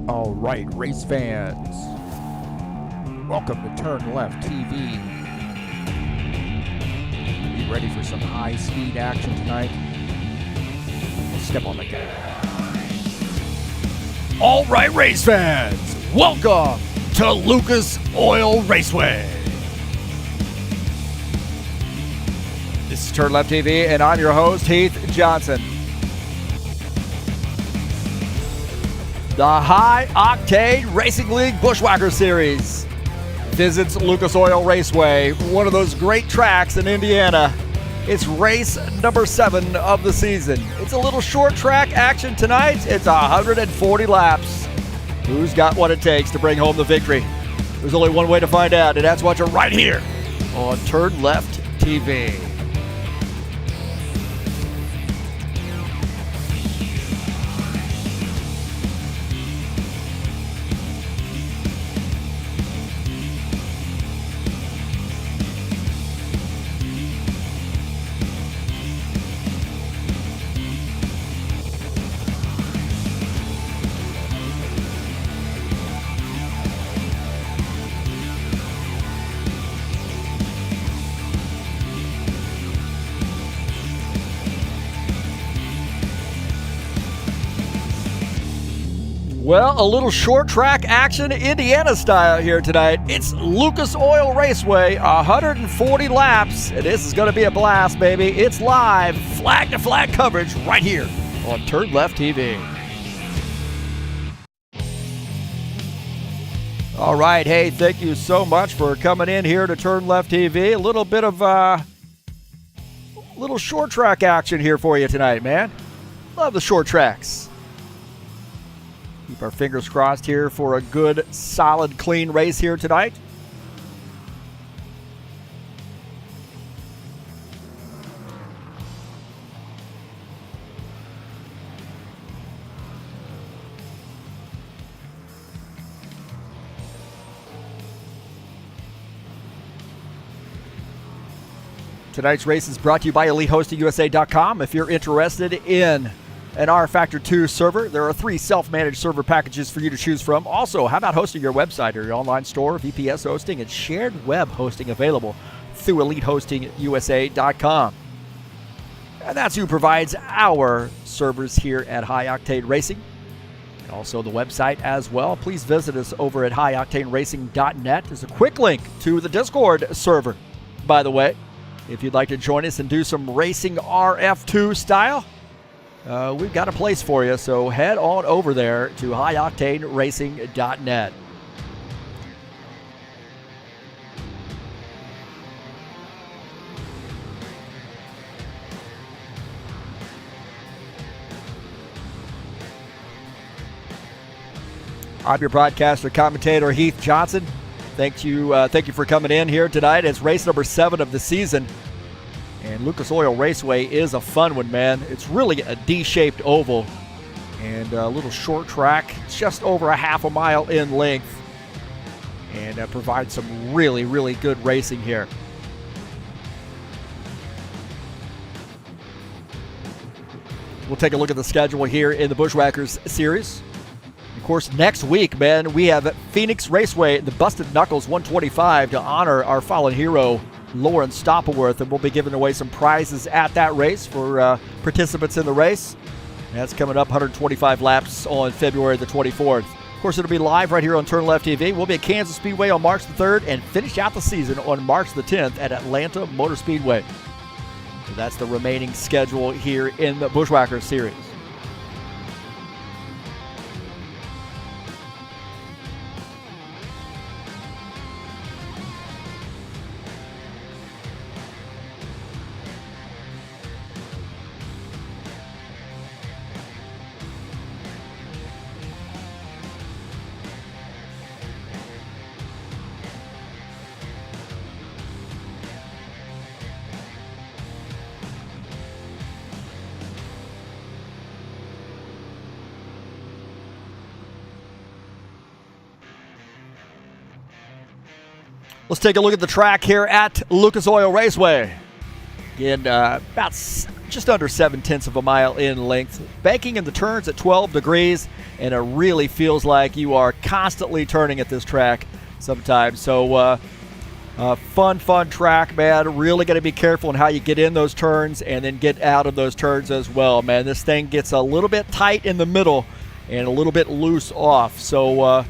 All right, race fans, welcome to TurnLeftTV. Be ready for some high-speed action tonight. Let's step on the gas. All right, race fans, welcome to Lucas Oil Raceway. This is TurnLeftTV, and I'm your host, Heath Johnson. The High Octane Racing League Buschwackers Series visits Lucas Oil Raceway, one of those great tracks in Indiana. It's race number 7 of the season. It's a little short track action tonight. It's 140 laps. Who's got what it takes to bring home the victory? There's only one way to find out, and that's watching right here on TurnLeftTV. Well, a little short track action, Indiana style here tonight. It's Lucas Oil Raceway, 140 laps, and this is going to be a blast, baby. It's live, flag-to-flag coverage right here on TurnLeftTV. All right, hey, thank you so much for coming in here to TurnLeftTV. A little bit of little short track action here for you tonight, man. Love the short tracks. Keep our fingers crossed here for a good, solid, clean race here tonight. Tonight's race is brought to you by EliteHostingUSA.com. If you're interested in an rFactor 2 server, there are 3 self-managed server packages for you to choose from. Also, how about hosting your website or your online store, VPS hosting, and shared web hosting available through EliteHostingUSA.com. And that's who provides our servers here at High Octane Racing, and also the website as well. Please visit us over at highoctaneracing.net. There's a quick link to the Discord server, by the way, if you'd like to join us and do some racing RF2 style. We've got a place for you, so head on over there to highoctaneracing.net. I'm your broadcaster, commentator, Heath Johnson. Thank you for coming in here tonight. It's race number 7 of the season. And Lucas Oil Raceway is a fun one, man. It's really a D-shaped oval and a little short track, just over a half a mile in length, and provides some really, really good racing here. We'll take a look at the schedule here in the Buschwackers series. Of course, next week, man, we have Phoenix Raceway, the Busted Knuckles 125 to honor our fallen hero, Lauren Stoppleworth, and we'll be giving away some prizes at that race for participants in the race. And that's coming up 125 laps on February the 24th. Of course, it'll be live right here on TurnLeftTV. We'll be at Kansas Speedway on March the 3rd and finish out the season on March the 10th at Atlanta Motor Speedway. So that's the remaining schedule here in the Buschwackers series. Let's take a look at the track here at Lucas Oil Raceway. Again, just under 7/10 of a mile in length. Banking in the turns at 12 degrees, and it really feels like you are constantly turning at this track sometimes. So fun track, man. Really got to be careful in how you get in those turns and then get out of those turns as well, man. This thing gets a little bit tight in the middle and a little bit loose off. So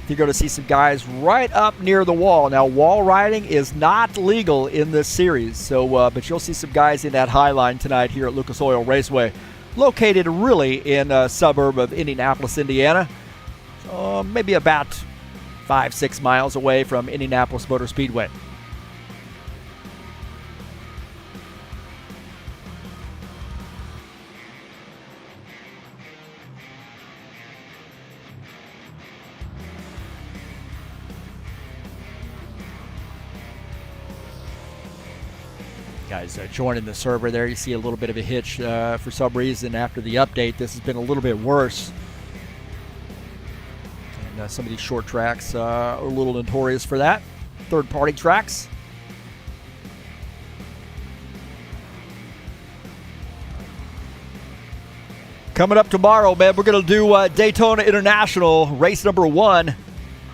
you're going to see some guys right up near the wall. Now, wall riding is not legal in this series, so but you'll see some guys in that high line tonight here at Lucas Oil Raceway, located really in a suburb of Indianapolis, Indiana, maybe about 5-6 miles away from Indianapolis Motor Speedway. Guys joining the server there. You see a little bit of a hitch for some reason after the update. This has been a little bit worse. And some of these short tracks are a little notorious for that. Third-party tracks. Coming up tomorrow, man, we're going to do Daytona International, race number 1.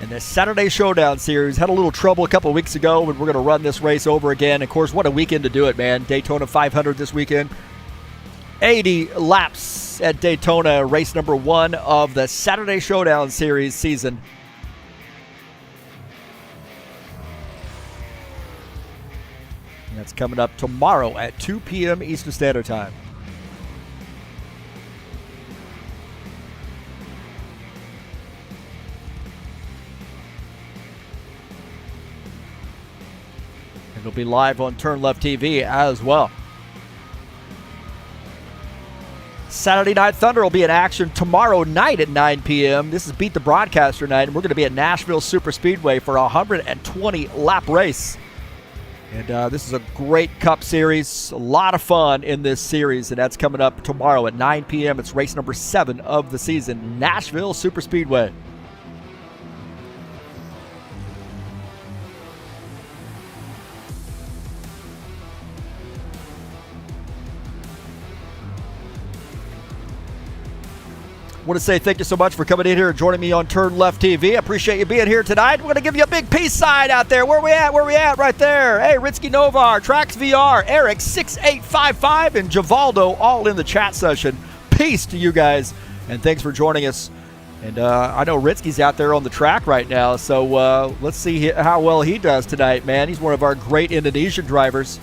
And the Saturday Showdown Series had a little trouble a couple of weeks ago, and we're going to run this race over again. Of course, what a weekend to do it, man. Daytona 500 this weekend. 80 laps at Daytona, race number 1 of the Saturday Showdown Series season. And that's coming up tomorrow at 2 p.m. Eastern Standard Time. It'll be live on TurnLeftTV as well. Saturday Night Thunder will be in action tomorrow night at 9 p.m. This is Beat the Broadcaster night, and we're going to be at Nashville Super Speedway for a 120-lap race. And this is a great Cup series. A lot of fun in this series, and that's coming up tomorrow at 9 p.m. It's race number 7 of the season, Nashville Super Speedway. I want to say thank you so much for coming in here and joining me on Turn Left TV. I appreciate you being here tonight. We're going to give you a big peace sign out there. Where we at? Where we at? Right there. Hey, Ritsky Novar, Trax VR, Eric 6855, and Javaldo all in the chat session. Peace to you guys, and thanks for joining us. And I know Ritsky's out there on the track right now, so let's see how well he does tonight, man. He's one of our great Indonesian drivers.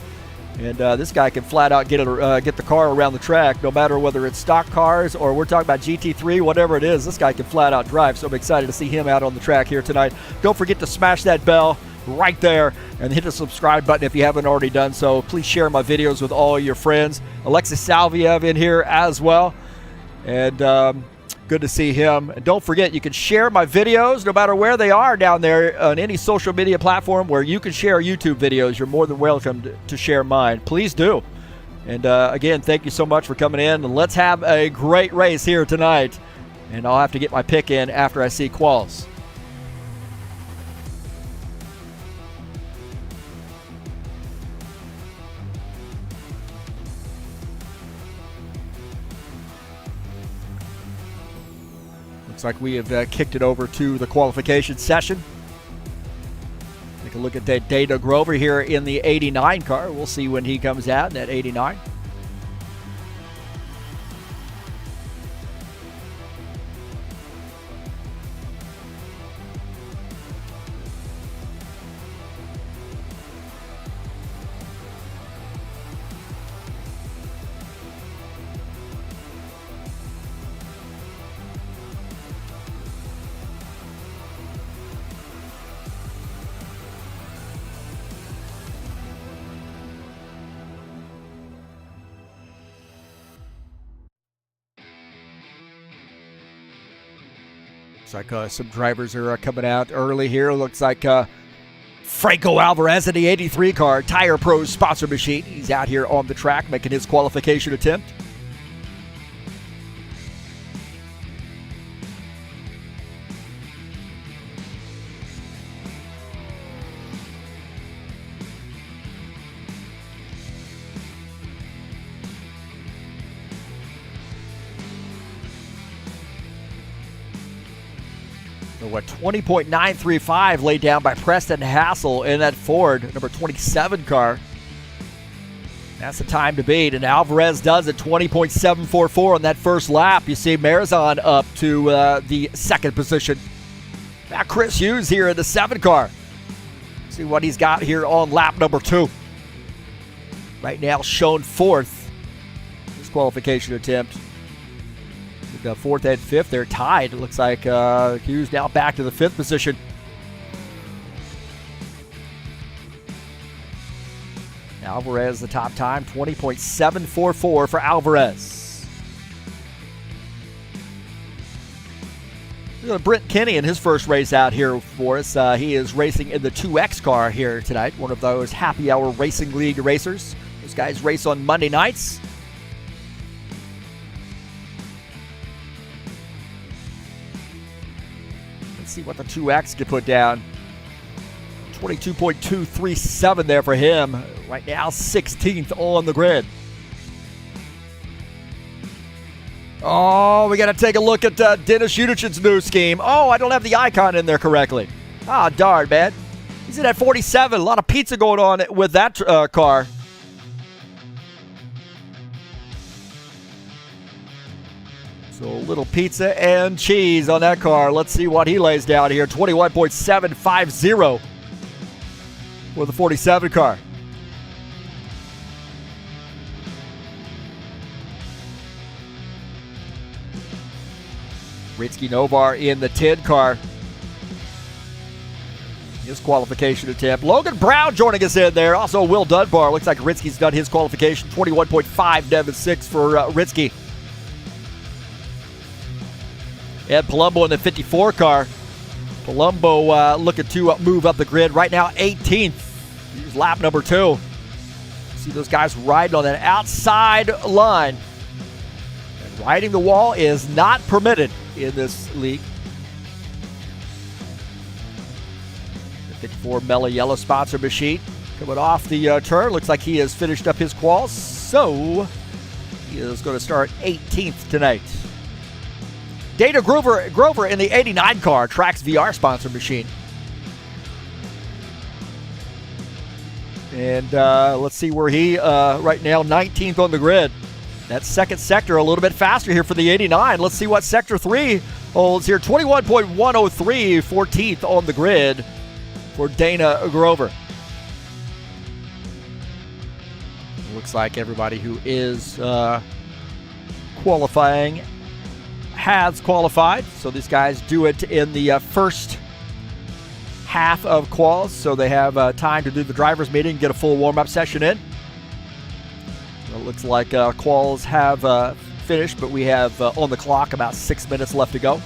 And this guy can flat out get the car around the track, no matter whether it's stock cars or we're talking about GT3, whatever it is. This guy can flat out drive, so I'm excited to see him out on the track here tonight. Don't forget to smash that bell right there and hit the subscribe button if you haven't already done so. Please share my videos with all your friends. Alexis Salviev in here as well. And good to see him. And don't forget, you can share my videos no matter where they are down there on any social media platform where you can share YouTube videos. You're more than welcome to share mine. Please do. And again, thank you so much for coming in. And let's have a great race here tonight. And I'll have to get my pick in after I see quals. Looks like we have kicked it over to the qualification session. Take a look at that Dana Grover here in the 89 car. We'll see when he comes out in that 89. Looks like some drivers are coming out early here. Looks like Franco Alvarez in the 83 car, Tire Pros sponsor machine. He's out here on the track making his qualification attempt. So what, 20.935 laid down by Preston Hassel in that Ford, number 27 car. That's the time to beat, and Alvarez does it, 20.744 on that first lap. You see Marizon up to the second position. Now Chris Hughes here in the 7 car. See what he's got here on lap number 2. Right now shown 4th. His qualification attempt. The 4th and 5th, they're tied. It looks like Hughes now back to the 5th position. Alvarez, the top time, 20.744 for Alvarez. Look at Brent Kinney in his first race out here for us. He is racing in the 2X car here tonight, one of those happy hour racing league racers. Those guys race on Monday nights. Let's see what the 2X can put down. 22.237 there for him. Right now, 16th on the grid. Oh, we got to take a look at Dennis Udichin's new scheme. Oh, I don't have the icon in there correctly. Ah, darn, man. He's in at 47. A lot of pizza going on with that car. So a little pizza and cheese on that car. Let's see what he lays down here. 21.750 for the 47 car. Ritzky Novar in the 10 car. His qualification attempt. Logan Brown joining us in there. Also Will Dunbar. Looks like Ritzky's done his qualification. 21.576 for Ritzky. Ed Palumbo in the 54 car. Palumbo looking to move up the grid. Right now 18th. Here's lap number 2. See those guys riding on that outside line. And riding the wall is not permitted in this league. The 54 Mela Yellow sponsor machine coming off the turn. Looks like he has finished up his quals. So he is going to start 18th tonight. Dana Grover in the 89 car, Trax VR sponsor machine. And let's see where he, right now, 19th on the grid. That second sector a little bit faster here for the 89. Let's see what Sector 3 holds here. 21.103, 14th on the grid for Dana Grover. Looks like everybody who is qualifying has qualified. So these guys do it in the first half of quals, so they have time to do the driver's meeting, get a full warm-up session in. It looks like quals have finished, but we have on the clock about 6 minutes left to go.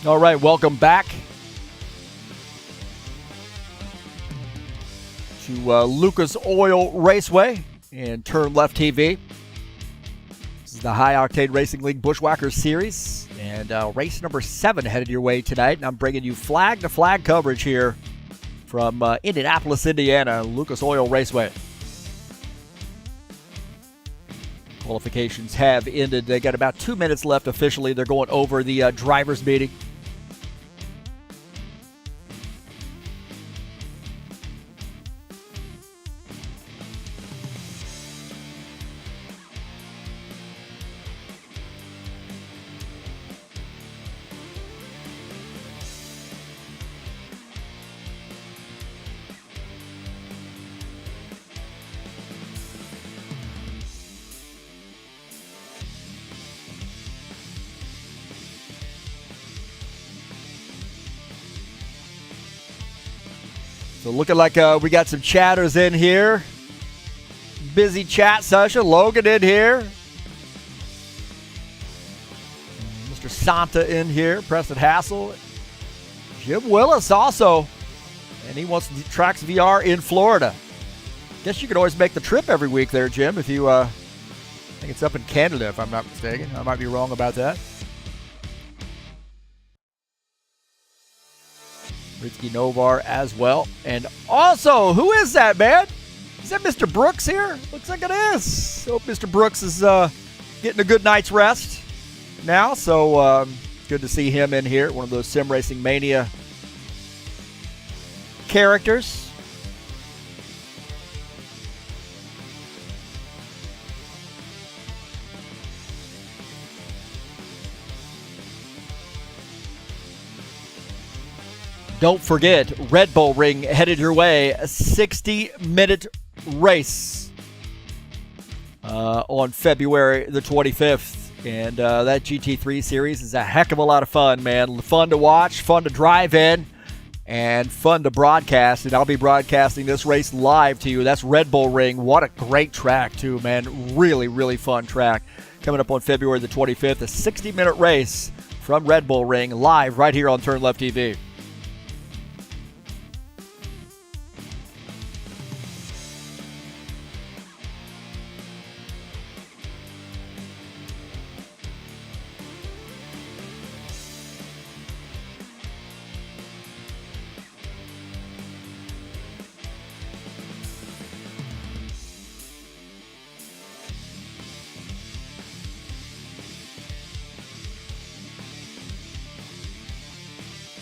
All right, welcome back to Lucas Oil Raceway and TurnLeftTV. This is the High Octane Racing League Buschwackers Series, and race number 7 headed your way tonight. And I'm bringing you flag-to-flag coverage here from Indianapolis, Indiana, Lucas Oil Raceway. Qualifications have ended. They got about 2 minutes left officially. They're going over the drivers' meeting. So looking like we got some chatters in here. Busy chat session. Logan in here. Mr. Santa in here. Preston Hassel. Jim Willis also. And he wants Tracks VR in Florida. Guess you could always make the trip every week there, Jim, if you, I think it's up in Canada if I'm not mistaken. I might be wrong about that. Ritzky Novar as well. And also, who is that, man? Is that Mr. Brooks here? Looks like it is. Hope Mr. Brooks is getting a good night's rest now. So good to see him in here. One of those Sim Racing Mania characters. Don't forget, Red Bull Ring headed your way. A 60-minute race on February the 25th. And that GT3 series is a heck of a lot of fun, man. Fun to watch, fun to drive in, and fun to broadcast. And I'll be broadcasting this race live to you. That's Red Bull Ring. What a great track, too, man. Really, really fun track. Coming up on February the 25th, a 60-minute race from Red Bull Ring live right here on TurnLeftTV.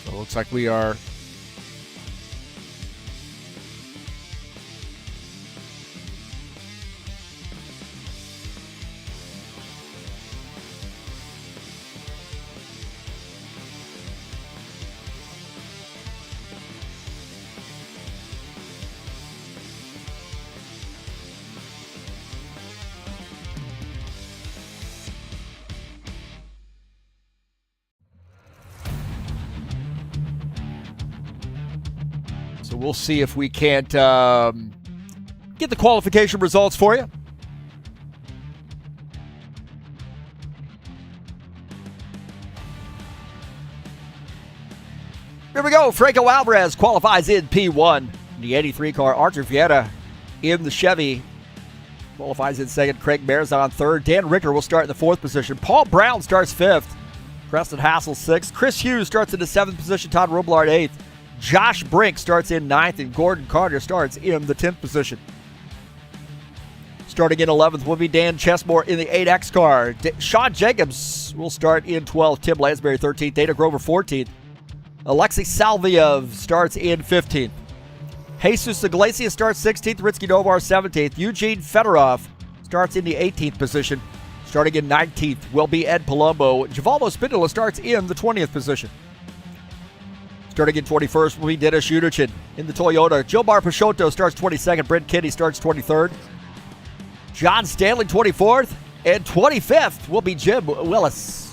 So it looks like we are So we'll see if we can't get the qualification results for you. Here we go. Franco Alvarez qualifies in P1. The 83 car, Archer Vieta in the Chevy qualifies in second. Craig Marzon third. Dan Ricker will start in the 4th position. Paul Brown starts 5th. Preston Hassel 6th. Chris Hughes starts in the 7th position. Todd Robillard 8th. Josh Brink starts in 9th, and Gordon Carter starts in the 10th position. Starting in 11th will be Dan Chesmore in the 8X car. Sean Jacobs will start in 12th. Tim Lansbury 13th. Dana Grover 14th. Alexei Salviev starts in 15th. Jesus Iglesias starts 16th. Ritzky Novar 17th. Eugene Fedorov starts in the 18th position. Starting in 19th will be Ed Palumbo. Givaldo Spindola starts in the 20th position. Starting in 21st will be Dennis Yunichin in the Toyota. Gilbar Peixoto starts 22nd. Brent Kinney starts 23rd. John Stanley 24th. And 25th will be Jim Willis.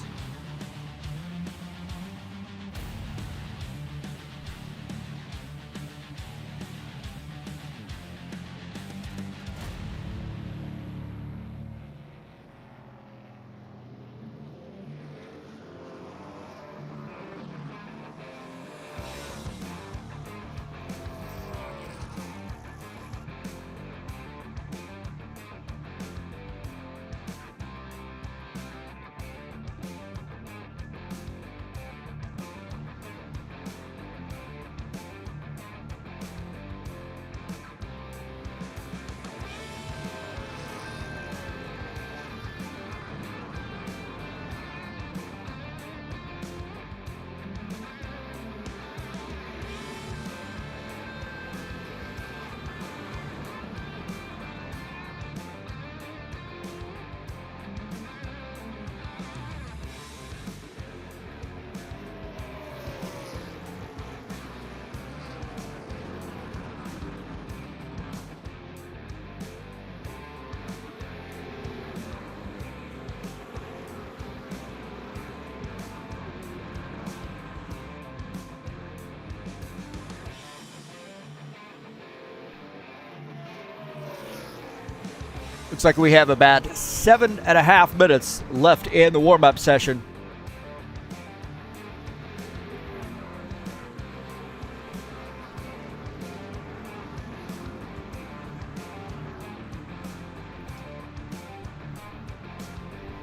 Looks like we have about 7.5 minutes left in the warm-up session.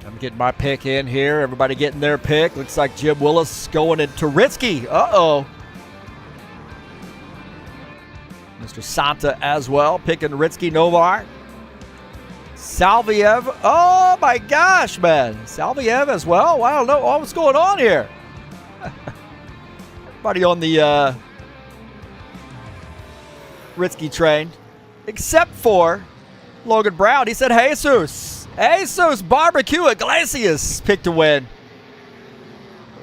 I'm getting my pick in here. Everybody getting their pick. Looks like Jim Willis going into Ritzky. Uh-oh. Mr. Santa as well, picking Ritzky Novar. Salviev. Oh, my gosh, man. Salviev as well. Wow, I don't know what's going on here. Everybody on the Ritzky train, except for Logan Brown. He said Jesus. Jesus Barbecue Iglesias picked to win.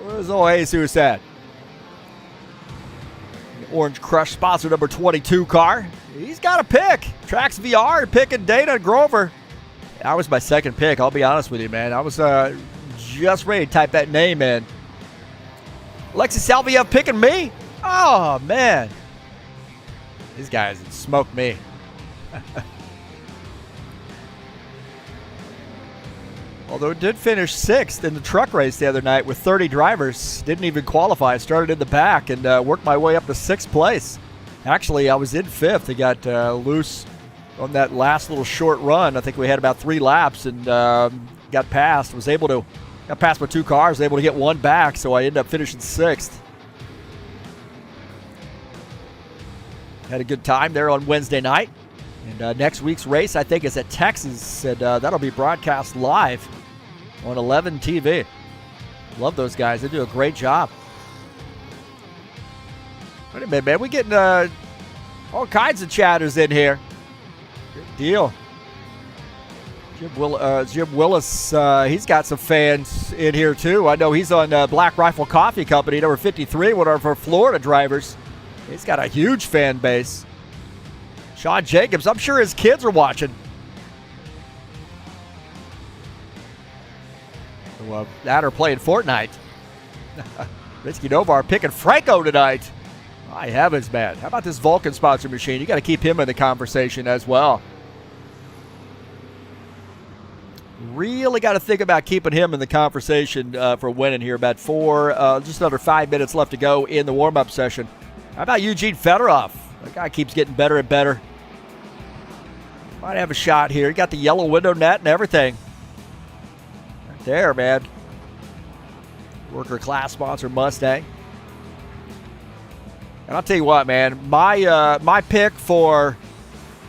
Where's old Jesus at? Orange Crush sponsor number 22 car. He's got a pick. Trax VR picking Dana Grover. That was my second pick, I'll be honest with you, man. I was just ready to type that name in. Alexis Salviev picking me? Oh, man. These guys smoked me. Although it did finish 6th in the truck race the other night with 30 drivers. Didn't even qualify. Started in the back and worked my way up to 6th place. Actually, I was in 5th. I got loose on that last little short run. I think we had about 3 laps and got past. Got past my 2 cars. Was able to get 1 back, so I ended up finishing 6th. Had a good time there on Wednesday night. And next week's race, I think, is at Texas, and that'll be broadcast live on 11 TV. Love those guys. They do a great job. Wait a minute, man. We're getting all kinds of chatters in here. Good deal. Jim Willis, he's got some fans in here, too. I know he's on Black Rifle Coffee Company, number 53, one of our Florida drivers. He's got a huge fan base. Sean Jacobs, I'm sure his kids are watching. Well, that are playing Fortnite. Ritzky Novar picking Franco tonight. My heavens, man. How about this Vulcan sponsor machine? You got to keep him in the conversation as well. Really got to think about keeping him in the conversation for winning here. About just under 5 minutes left to go in the warm-up session. How about Eugene Fedorov? That guy keeps getting better and better. Might have a shot here. He got the yellow window net and everything. Right there, man. Worker class sponsor Mustang. And I'll tell you what, man. My pick for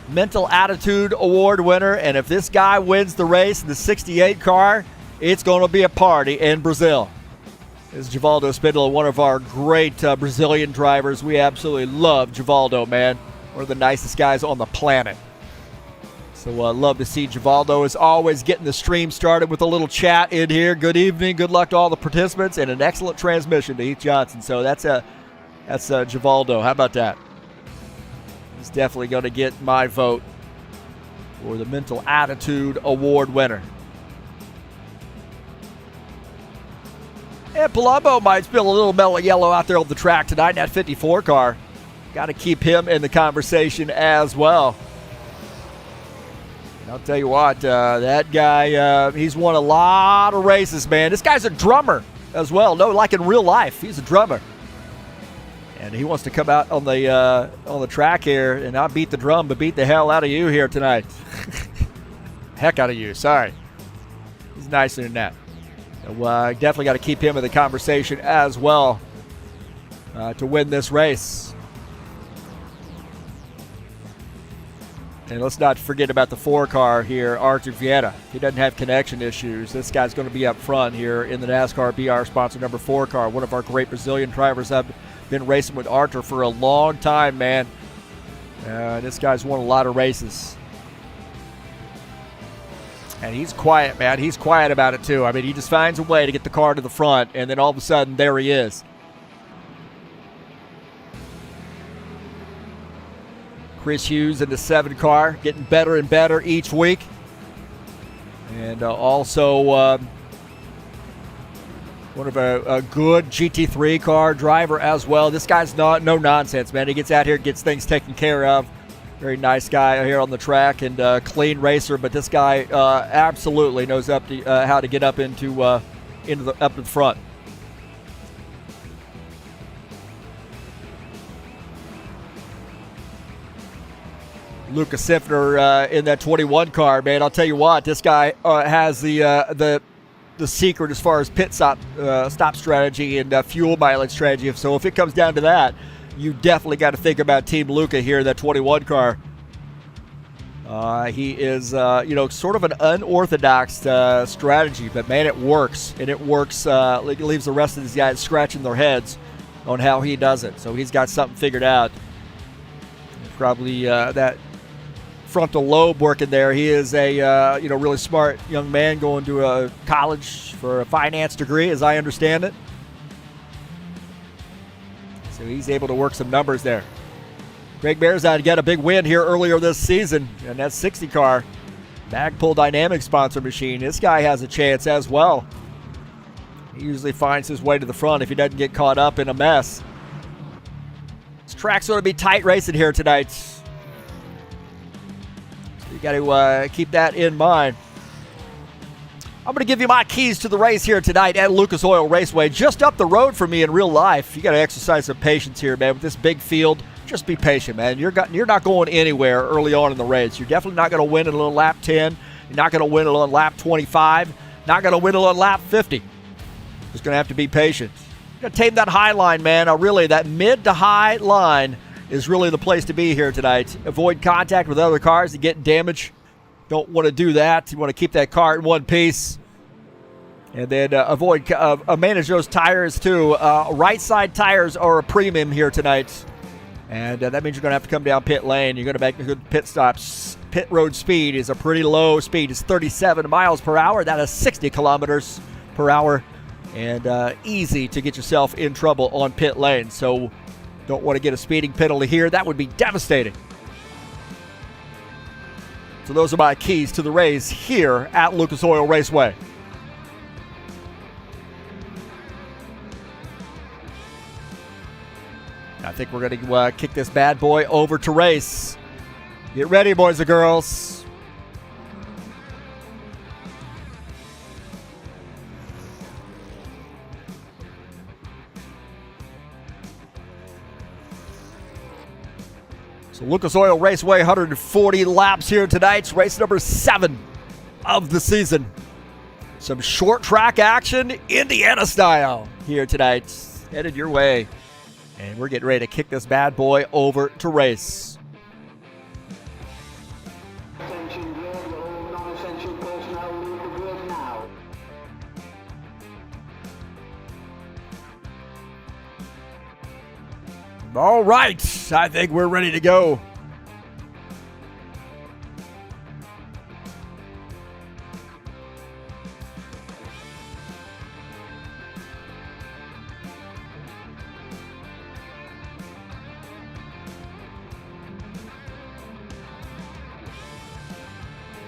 Mental Attitude Award winner, and if this guy wins the race in the 68 car, it's going to be a party in Brazil. This is Givaldo Spindler, one of our great Brazilian drivers. We absolutely love Givaldo, man. One of the nicest guys on the planet. So love to see Givaldo, as always, getting the stream started with a little chat in here. Good evening, good luck to all the participants, and an excellent transmission to Heath Johnson. So that's Givaldo. How about that? He's definitely going to get my vote for the Mental Attitude Award winner. And Palumbo might spill a little mellow yellow out there on the track tonight in that 54 car. Got to keep him in the conversation as well. And I'll tell you what, that guy, he's won a lot of races, man. This guy's a drummer as well. No, like in real life, he's a drummer. And he wants to come out on the track here and not beat the drum, but beat the hell out of you here tonight. Heck out of you, sorry. He's nicer than that. So definitely got to keep him in the conversation as well to win this race. And let's not forget about the 4 car here, Arthur Vieta. He doesn't have connection issues. This guy's going to be up front here in the NASCAR BR sponsor number 4 car. One of our great Brazilian drivers. I've been racing with Arthur for a long time, man. This guy's won a lot of races. And he's quiet, man. He's quiet about it, too. I mean, he just finds a way to get the car to the front, and then all of a sudden, there he is. Chris Hughes in the 7 car, getting better and better each week. And also one of a good GT3 car driver as well. This guy's no nonsense, man. He gets out here, gets things taken care of. Very nice guy here on the track and clean racer, but this guy absolutely knows how to get up into the front. Lucas Sifner in that 21 car, man. I'll tell you what, this guy has the secret as far as pit stop strategy and fuel mileage strategy. So if it comes down to that, you definitely got to think about Team Luca here in that 21 car. He is, sort of an unorthodox strategy, but man, it works, and it works. It leaves the rest of these guys scratching their heads on how he does it. So he's got something figured out. Probably that frontal lobe working there. He is a really smart young man going to a college for a finance degree, as I understand it. So he's able to work some numbers there. Craig Marizon got a big win here earlier this season, and that 60 car Magpul Dynamics sponsor machine. This guy has a chance as well. He usually finds his way to the front if he doesn't get caught up in a mess. This track's going to be tight racing here tonight. You got to keep that in mind. I'm going to give you my keys to the race here tonight at Lucas Oil Raceway, just up the road from me in real life. You got to exercise some patience here, man. With this big field, just be patient, man. You're not going anywhere early on in the race. You're definitely not going to win in a little lap 10. You're not going to win on lap 25. Not going to win on lap 50. Just going to have to be patient. You got to tame that high line, man. Really, that mid to high line is really the place to be here tonight. Avoid contact with other cars to get damage. Don't want to do that. You want to keep that car in one piece. And then manage those tires too. Right side tires are a premium here tonight. And that means you're going to have to come down pit lane. You're going to make good pit stops. Pit road speed is a pretty low speed. It's 37 miles per hour. That is 60 kilometers per hour. And easy to get yourself in trouble on pit lane. So don't want to get a speeding penalty here. That would be devastating. So those are my keys to the race here at Lucas Oil Raceway. I think we're going to kick this bad boy over to race. Get ready, boys and girls. So Lucas Oil Raceway, 140 laps here tonight. It's race number 7 of the season. Some short track action, Indiana style, here tonight. Headed your way. And we're getting ready to kick this bad boy over to race. Attention grid, all non-essential personnel leave the grid now. All right, I think we're ready to go.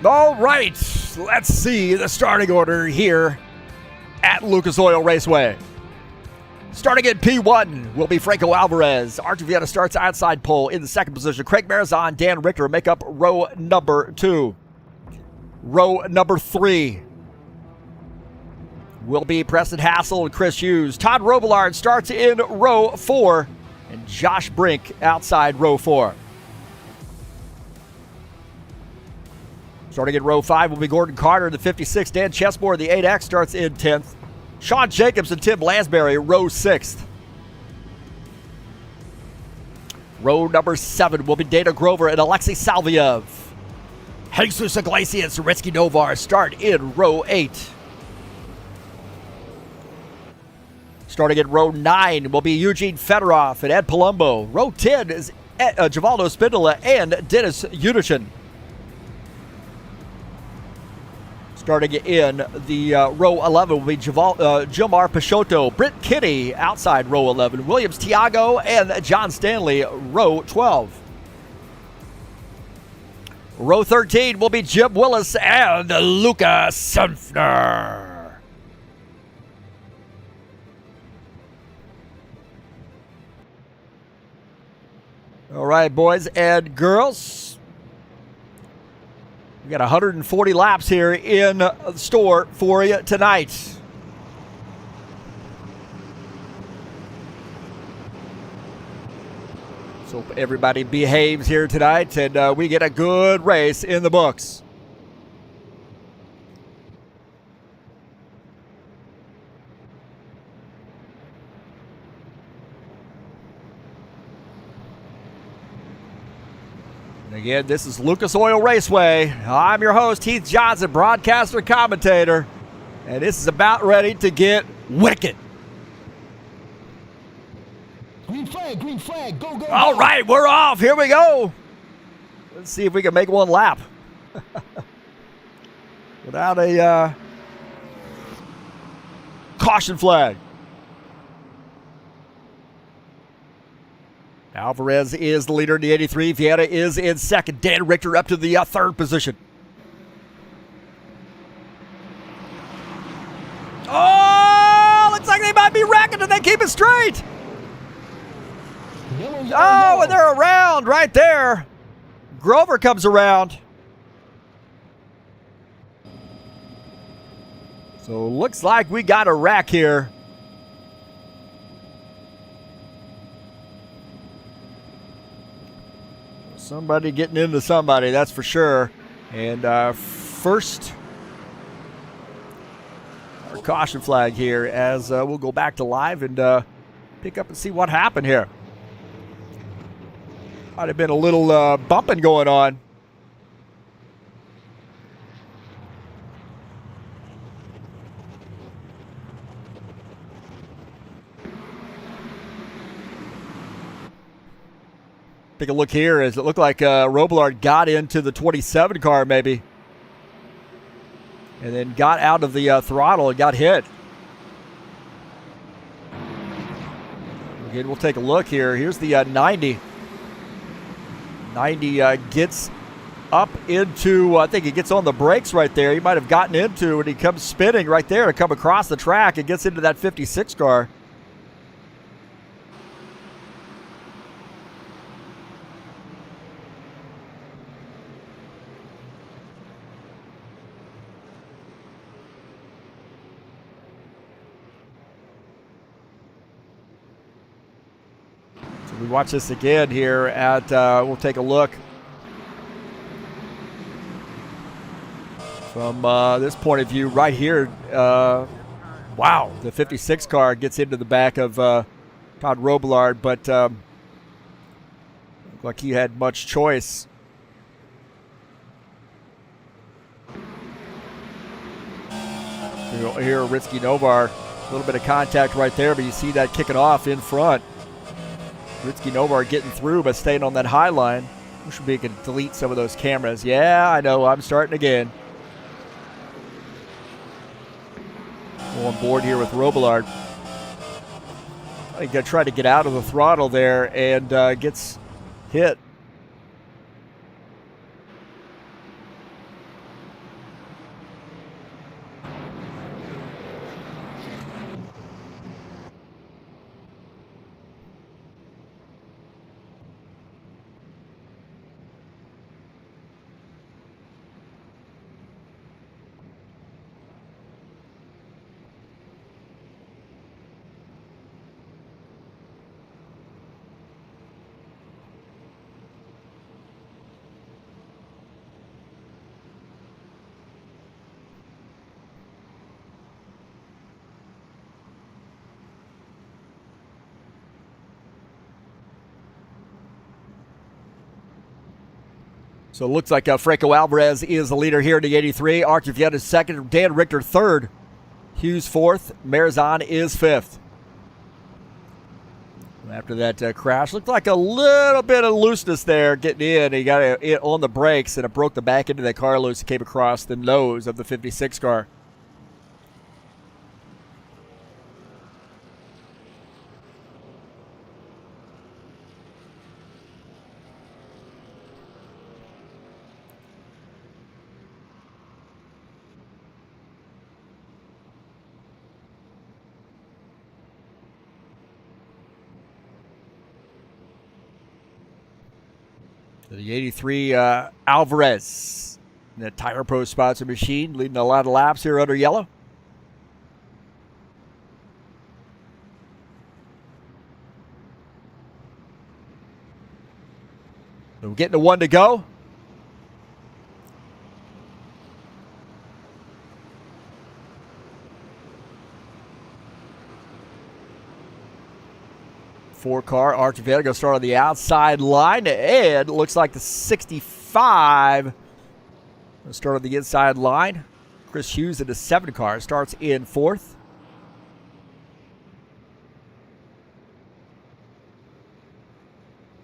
All right, let's see the starting order here at Lucas Oil Raceway. Starting at P1 will be Franco Alvarez. Archer Vieta starts outside pole in the second position. Craig Marizon, Dan Richter make up row number 2. Row number 3 will be Preston Hassel and Chris Hughes. Todd Robillard starts in row 4, and Josh Brink outside row 4. Starting in row 5 will be Gordon Carter in the 56. Dan Chesmore, the 8X, starts in 10th. Sean Jacobs and Tim Lansbury, row 6th. Row number 7 will be Dana Grover and Alexei Salviev. Jesus Iglesias and Ritsky Novar start in row 8. Starting in row 9 will be Eugene Fedorov and Ed Palumbo. Row 10 is Givaldo Spindola and Dennis Unichin. Starting in the row 11 will be Gilmar Peixoto, Britt Kinney outside row 11, Williams Tiago, and John Stanley, row 12. Row 13 will be Jim Willis and Luca Senfner. All right, boys and girls. We got 140 laps here in store for you tonight. So hope everybody behaves here tonight and we get a good race in the books. Again, this is Lucas Oil Raceway. I'm your host, Heath Johnson, broadcaster, commentator, and this is about ready to get wicked. Green flag, go, go. All right, we're off. Here we go. Let's see if we can make one lap without a caution flag. Alvarez is the leader in the 83. Vieira is in second. Dan Richter up to the third position. Oh, looks like they might be wrecking and they keep it straight. Oh, and they're around right there. Grover comes around. So looks like we got a wreck here. Somebody getting into somebody, that's for sure. And first, our caution flag here as we'll go back to live and pick up and see what happened here. Might have been a little bumping going on. Take a look here as it looked like Robillard got into the 27 car maybe. And then got out of the throttle and got hit. Again, we'll take a look here. Here's the 90. 90 gets up into, I think he gets on the brakes right there. He might have gotten into it. He comes spinning right there to come across the track and gets into that 56 car. We watch this again here at, we'll take a look from this point of view right here. Wow, the 56 car gets into the back of Todd Robillard, but looked like he had much choice. Here, Ritsky Novar, a little bit of contact right there, but you see that kicking off in front. Ritsky Novar getting through, but staying on that high line. Wish we could delete some of those cameras. Yeah, I know. I'm starting again. On board here with Robillard. I think I tried to get out of the throttle there and gets hit. So it looks like Franco Alvarez is the leader here in the 83. Archie Vieta is second. Dan Richter third. Hughes fourth. Marizan is fifth. After that crash, looked like a little bit of looseness there getting in. He got it on the brakes and it broke the back end of that car loose and came across the nose of the 56 car. The 83 Alvarez, the Tire Pro sponsored machine, leading a lot of laps here under yellow. So we're getting to 1 to go. Four-car Archivetta going to start on the outside line, and it looks like the 65 going to start on the inside line. Chris Hughes in the 7-car starts in 4th.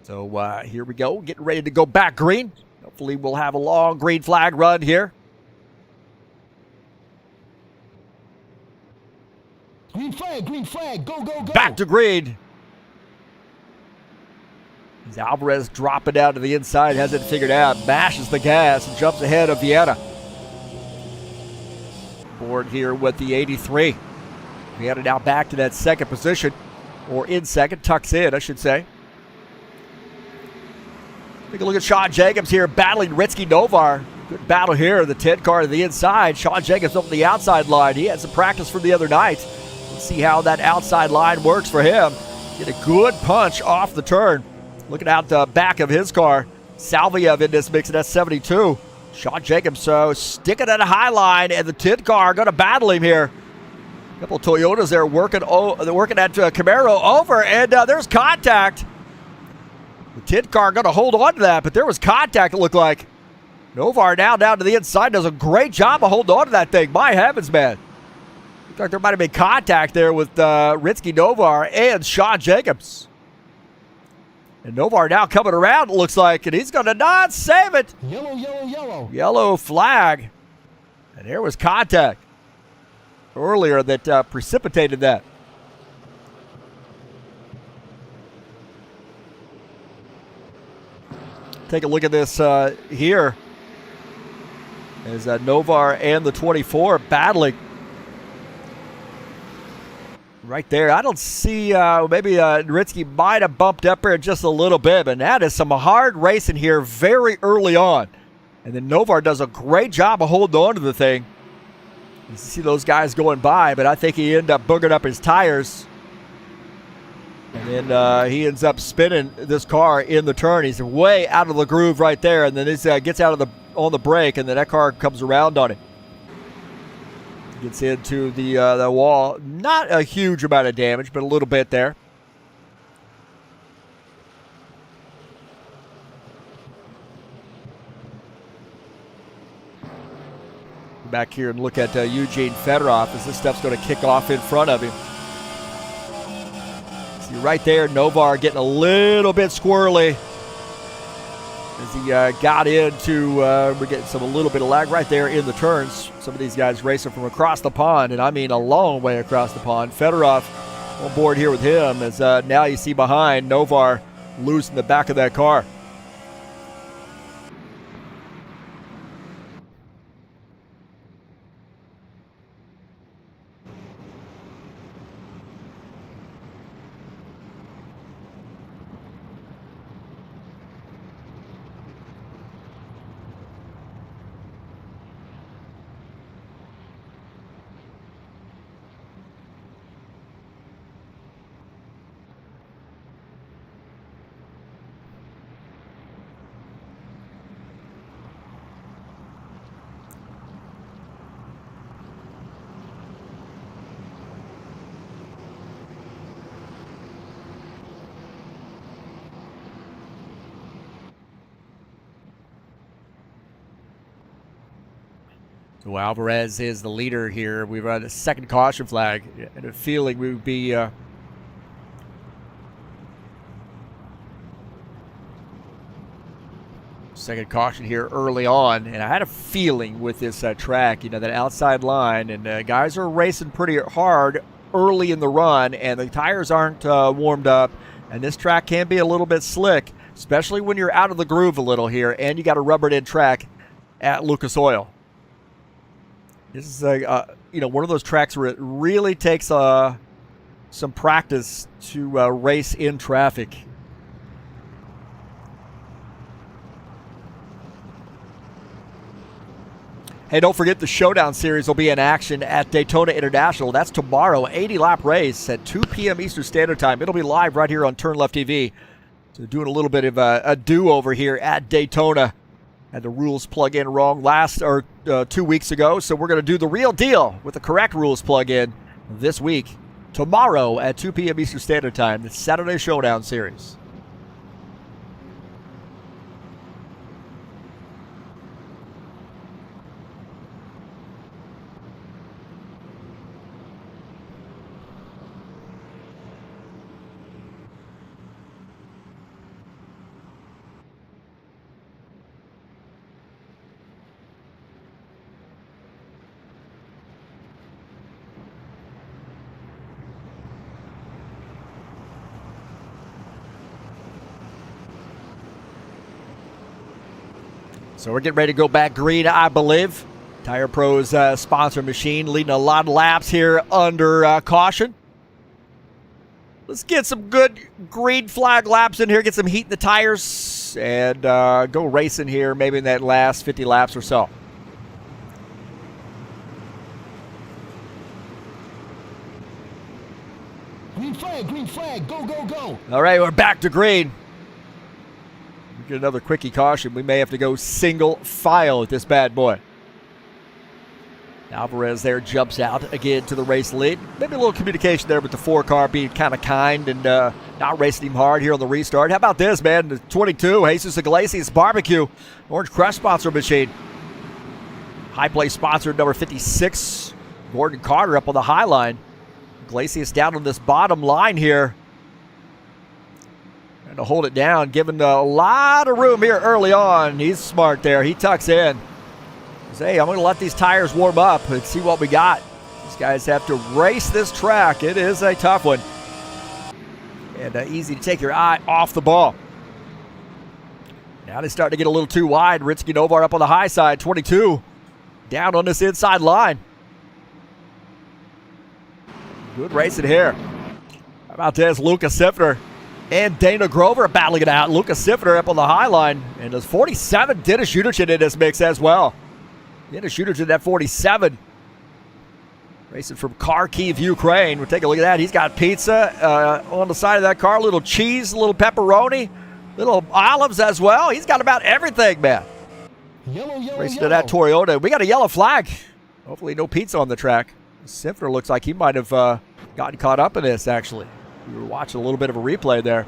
So here we go, getting ready to go back green. Hopefully we'll have a long green flag run here. Green flag, go, go, go. Back to green. As Alvarez dropping down to the inside, has it figured out, mashes the gas and jumps ahead of Vienna. Board here with the 83. Vienna now back to that second position, or in second, tucks in, I should say. Take a look at Sean Jacobs here battling Ritsky Novar. Good battle here, the 10-car to the inside. Sean Jacobs up the outside line. He had some practice from the other night. Let's see how that outside line works for him. Get a good punch off the turn. Looking out the back of his car, Salviev in this mix at S72. Sean Jacobs sticking at a high line, and the 10 car going to battle him here. A couple of Toyotas there working at Camaro over, and there's contact. The 10 car going to hold on to that, but there was contact, it looked like. Novar now down to the inside, does a great job of holding on to that thing. My heavens, man. Looked like there might have been contact there with Ritsky Novar and Sean Jacobs. And Novar now coming around, it looks like, and he's going to not save it. Yellow, yellow, yellow. Yellow flag. And there was contact earlier that precipitated that. Take a look at this here. As Novar and the 24 battling. Right there. I don't see, maybe Ritsky might have bumped up there just a little bit, but that is some hard racing here very early on. And then Novar does a great job of holding on to the thing. You see those guys going by, but I think he ended up boogering up his tires. And then he ends up spinning this car in the turn. He's way out of the groove right there, and then he gets out of on the brake, and then that car comes around on it. Gets into the wall. Not a huge amount of damage, but a little bit there. Back here and look at Eugene Fedorov as this stuff's going to kick off in front of him. See right there, Novar getting a little bit squirrely as he got into, we're getting a little bit of lag right there in the turns. Some of these guys racing from across the pond, and I mean a long way across the pond. Fedorov on board here with him as now you see behind Novar loose in the back of that car. So Alvarez is the leader here. We run a second caution flag, and a feeling we would be second caution here early on. And I had a feeling with this track, that outside line, and guys are racing pretty hard early in the run, and the tires aren't warmed up, and this track can be a little bit slick, especially when you're out of the groove a little here, and you got a rubbered-in track at Lucas Oil. This is one of those tracks where it really takes some practice to race in traffic. Hey, don't forget the Showdown Series will be in action at Daytona International. That's tomorrow, 80-lap race at 2 p.m. Eastern Standard Time. It'll be live right here on TurnLeftTV. So doing a little bit of a do-over here at Daytona. Had the rules plug in wrong 2 weeks ago, so we're going to do the real deal with the correct rules plug in this week. Tomorrow at 2 p.m. Eastern Standard Time, the Saturday Showdown Series. So we're getting ready to go back green, I believe. Tire Pro's sponsor machine leading a lot of laps here under caution. Let's get some good green flag laps in here, get some heat in the tires, and go racing here maybe in that last 50 laps or so. Green flag, go, go, go. All right, we're back to green. Get another quickie caution. We may have to go single file with this bad boy. Alvarez there jumps out again to the race lead. Maybe a little communication there with the 4 car being kind of kind and not racing him hard here on the restart. How about this, man? The 22, Jesus Iglesias Barbecue, Orange Crush sponsor machine. High place sponsor number 56, Gordon Carter up on the high line. Iglesias down on this bottom line here. And to hold it down, given a lot of room here early on. He's smart there. He tucks in. Says, hey, I'm going to let these tires warm up and see what we got. These guys have to race this track. It is a tough one. And easy to take your eye off the ball. Now they start to get a little too wide. Ritsky Novar up on the high side. 22 down on this inside line. Good racing here. How about this? Lucas Sifner and Dana Grover battling it out. Lucas Sifner up on the high line. And there's 47. Dennis Uderchin in this mix as well. Dennis Uderchin at 47. Racing from Kharkiv, Ukraine. We'll take a look at that. He's got pizza on the side of that car. A little cheese, a little pepperoni, little olives as well. He's got about everything, man. Yellow, Racing to that Toyota. We got a yellow flag. Hopefully no pizza on the track. Sifner looks like he might have gotten caught up in this, actually. We were watching a little bit of a replay there.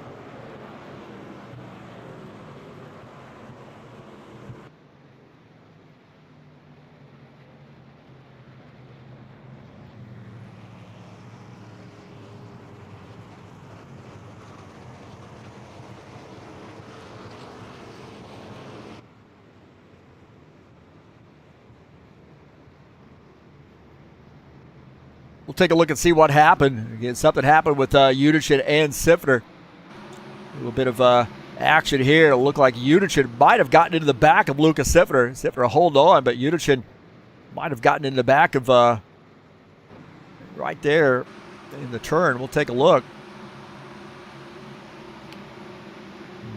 We'll take a look and see what happened. Again, something happened with Uderchin and Sifner. A little bit of action here. It looked like Uderchin might have gotten into the back of Lucas Sifner. Sifner hold on, but Uderchin might have gotten in the back of right there in the turn. We'll take a look.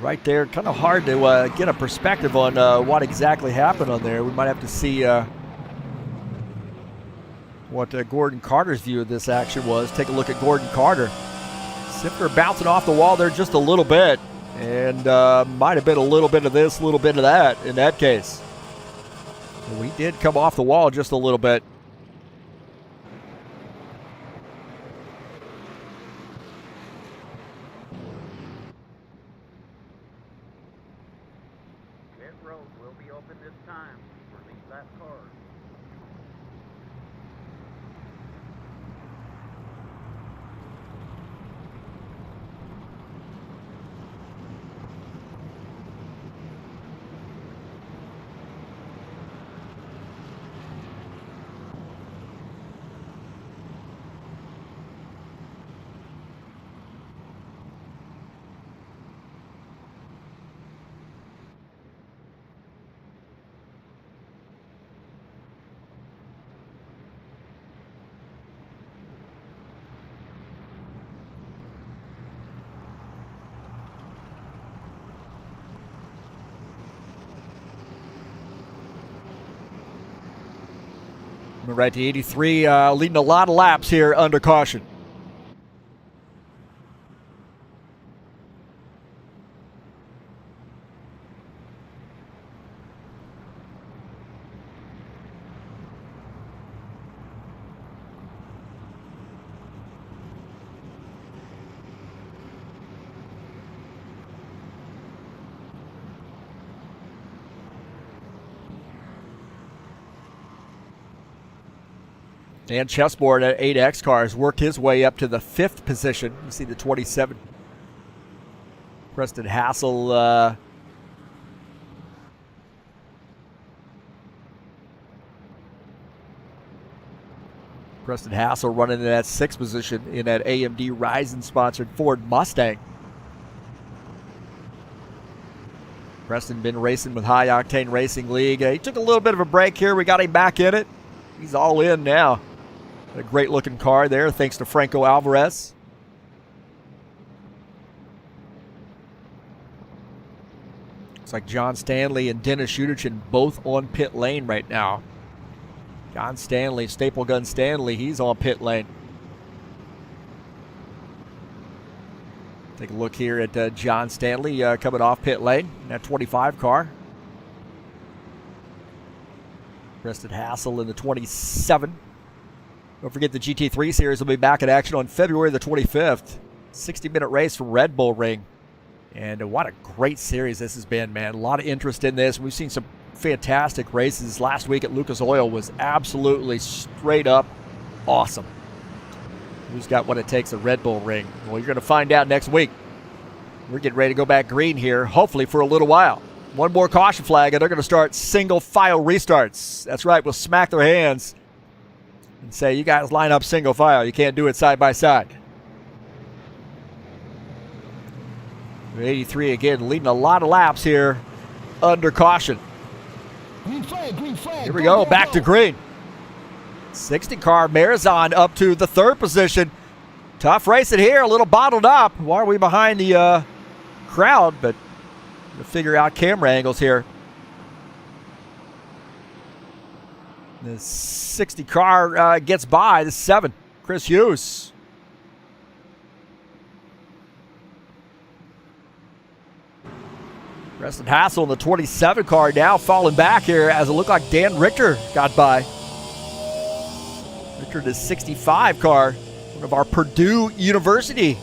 Right there, kind of hard to get a perspective on what exactly happened on there. We might have to see what Gordon Carter's view of this action was. Take a look at Gordon Carter. Sifner bouncing off the wall there just a little bit. And might have been a little bit of this, a little bit of that in that case. We did come off the wall just a little bit. Pit road will be open this time for these lap cars. We're right to 83, leading a lot of laps here under caution. Dan Chessboard at 8X cars worked his way up to the 5th position. You see the 27. Preston Hassel running in that 6th position in that AMD Ryzen-sponsored Ford Mustang. Preston been racing with High Octane Racing League. He took a little bit of a break here. We got him back in it. He's all in now. A great looking car there, thanks to Franco Alvarez. Looks like John Stanley and Dennis Shudichin both on pit lane right now. John Stanley, Staple Gun Stanley, he's on pit lane. Take a look here at John Stanley coming off pit lane in that 25 car. Preston Hassel in the 27. Don't forget the GT3 Series will be back in action on February the 25th. 60-minute race from Red Bull Ring. And what a great series this has been, man. A lot of interest in this. We've seen some fantastic races. Last week at Lucas Oil was absolutely straight up awesome. Who's got what it takes at Red Bull Ring? Well, you're going to find out next week. We're getting ready to go back green here, hopefully for a little while. One more caution flag, and they're going to start single file restarts. That's right, we'll smack their hands and say, you guys line up single file. You can't do it side by side. 83 again, leading a lot of laps here under caution. Green flag, green flag. Here we go, back to green. 60 car Marizon up to the 3rd position. Tough racing here, a little bottled up. Why are we behind the crowd? But we'll figure out camera angles here. The 60 car gets by the 7, Chris Hughes. Preston Hassel in the 27 car now falling back here as it looked like Dan Richter got by. Richter in the 65 car, one of our Purdue University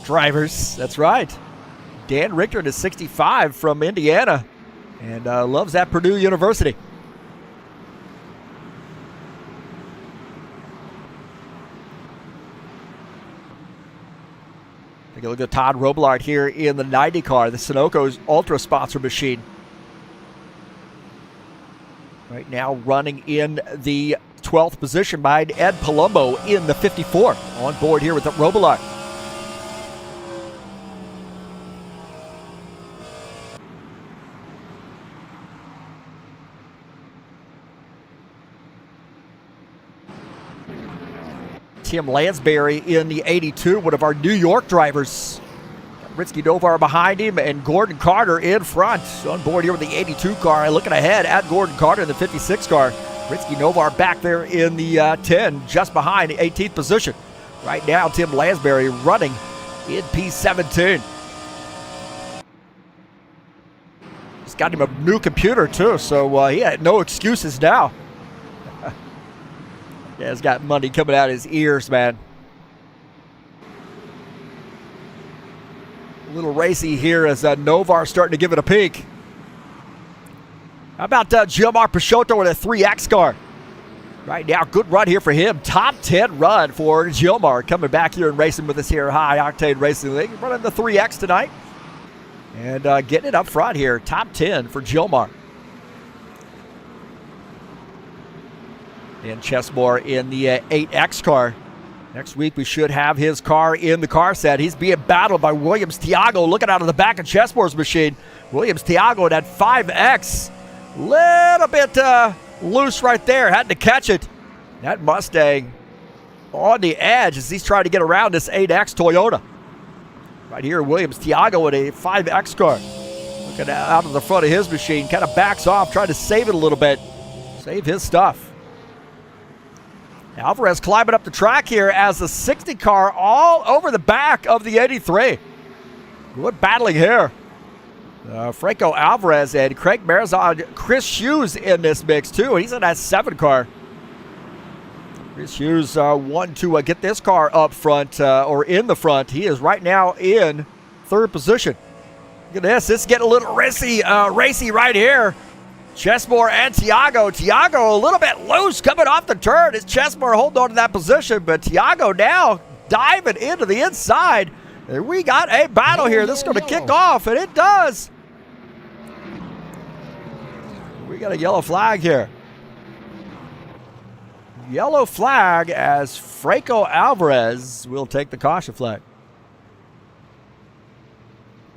drivers. That's right. Dan Richter in the 65 from Indiana and loves that Purdue University. Take a look at Todd Robillard here in the 90 car, the Sunoco's Ultra sponsor machine. Right now running in the 12th position behind Ed Palumbo in the 54. On board here with the Robillard. Tim Lansbury in the 82, one of our New York drivers. Ritsky Novar behind him and Gordon Carter in front. On board here with the 82 car. Looking ahead at Gordon Carter in the 56 car. Ritsky Novar back there in the 10, just behind the 18th position. Right now, Tim Lansbury running in P17. Just got him a new computer too, so he had no excuses now. Yeah, he's got money coming out of his ears, man. A little racy here as Novar starting to give it a peek. How about Gilmar Peixoto with a 3X car? Right now, good run here for him. Top 10 run for Gilmar coming back here and racing with us here at High Octane Racing League. Running the 3X tonight. And getting it up front here. Top 10 for Gilmar. And Chessmore in the 8X car. Next week we should have his car in the car set. He's being battled by Williams Tiago looking out of the back of Chessmore's machine. Williams Tiago in that 5X. Little bit loose right there. Had to catch it. That Mustang on the edge as he's trying to get around this 8X Toyota. Right here, Williams Tiago in a 5X car. Looking out of the front of his machine. Kind of backs off, trying to save it a little bit. Save his stuff. Alvarez climbing up the track here as the 60 car all over the back of the 83. Good battling here. Franco Alvarez and Craig Marizon, Chris Hughes in this mix too. He's in that 7 car. Chris Hughes won to get this car up front or in the front. He is right now in 3rd position. Look at this. This is getting a little racy right here. Chesmore and Tiago. Tiago a little bit loose coming off the turn. It's Chesmore holding on to that position, but Tiago now diving into the inside. And we got a battle here. This is going to kick off, and it does. We got a yellow flag here. Yellow flag as Franco Alvarez will take the caution flag.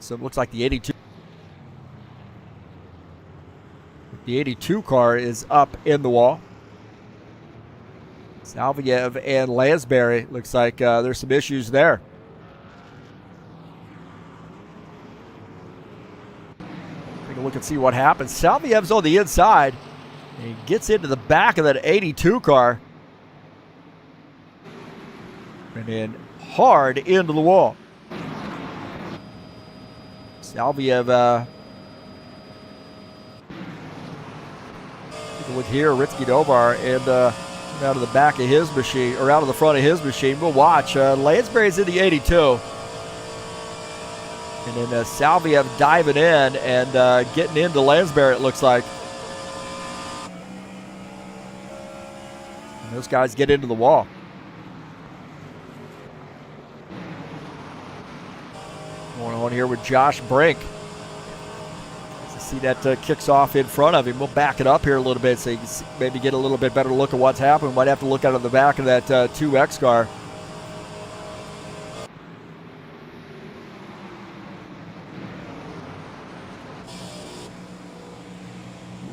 So it looks like the 82. The 82 car is up in the wall. Salviev and Lansbury. Looks like there's some issues there. Take a look and see what happens. Salviev's on the inside. He gets into the back of that 82 car. And then hard into the wall. Salviev look here, Ritsky Dovar, and out of the back of his machine, or out of the front of his machine. We'll watch. Lansbury's in the 82. And then Salviev diving in and getting into Lansbury, it looks like. And those guys get into the wall. Going on here with Josh Brink. See that kicks off in front of him. We'll back it up here a little bit so you can maybe get a little bit better look at what's happening. Might have to look out of the back of that 2X car.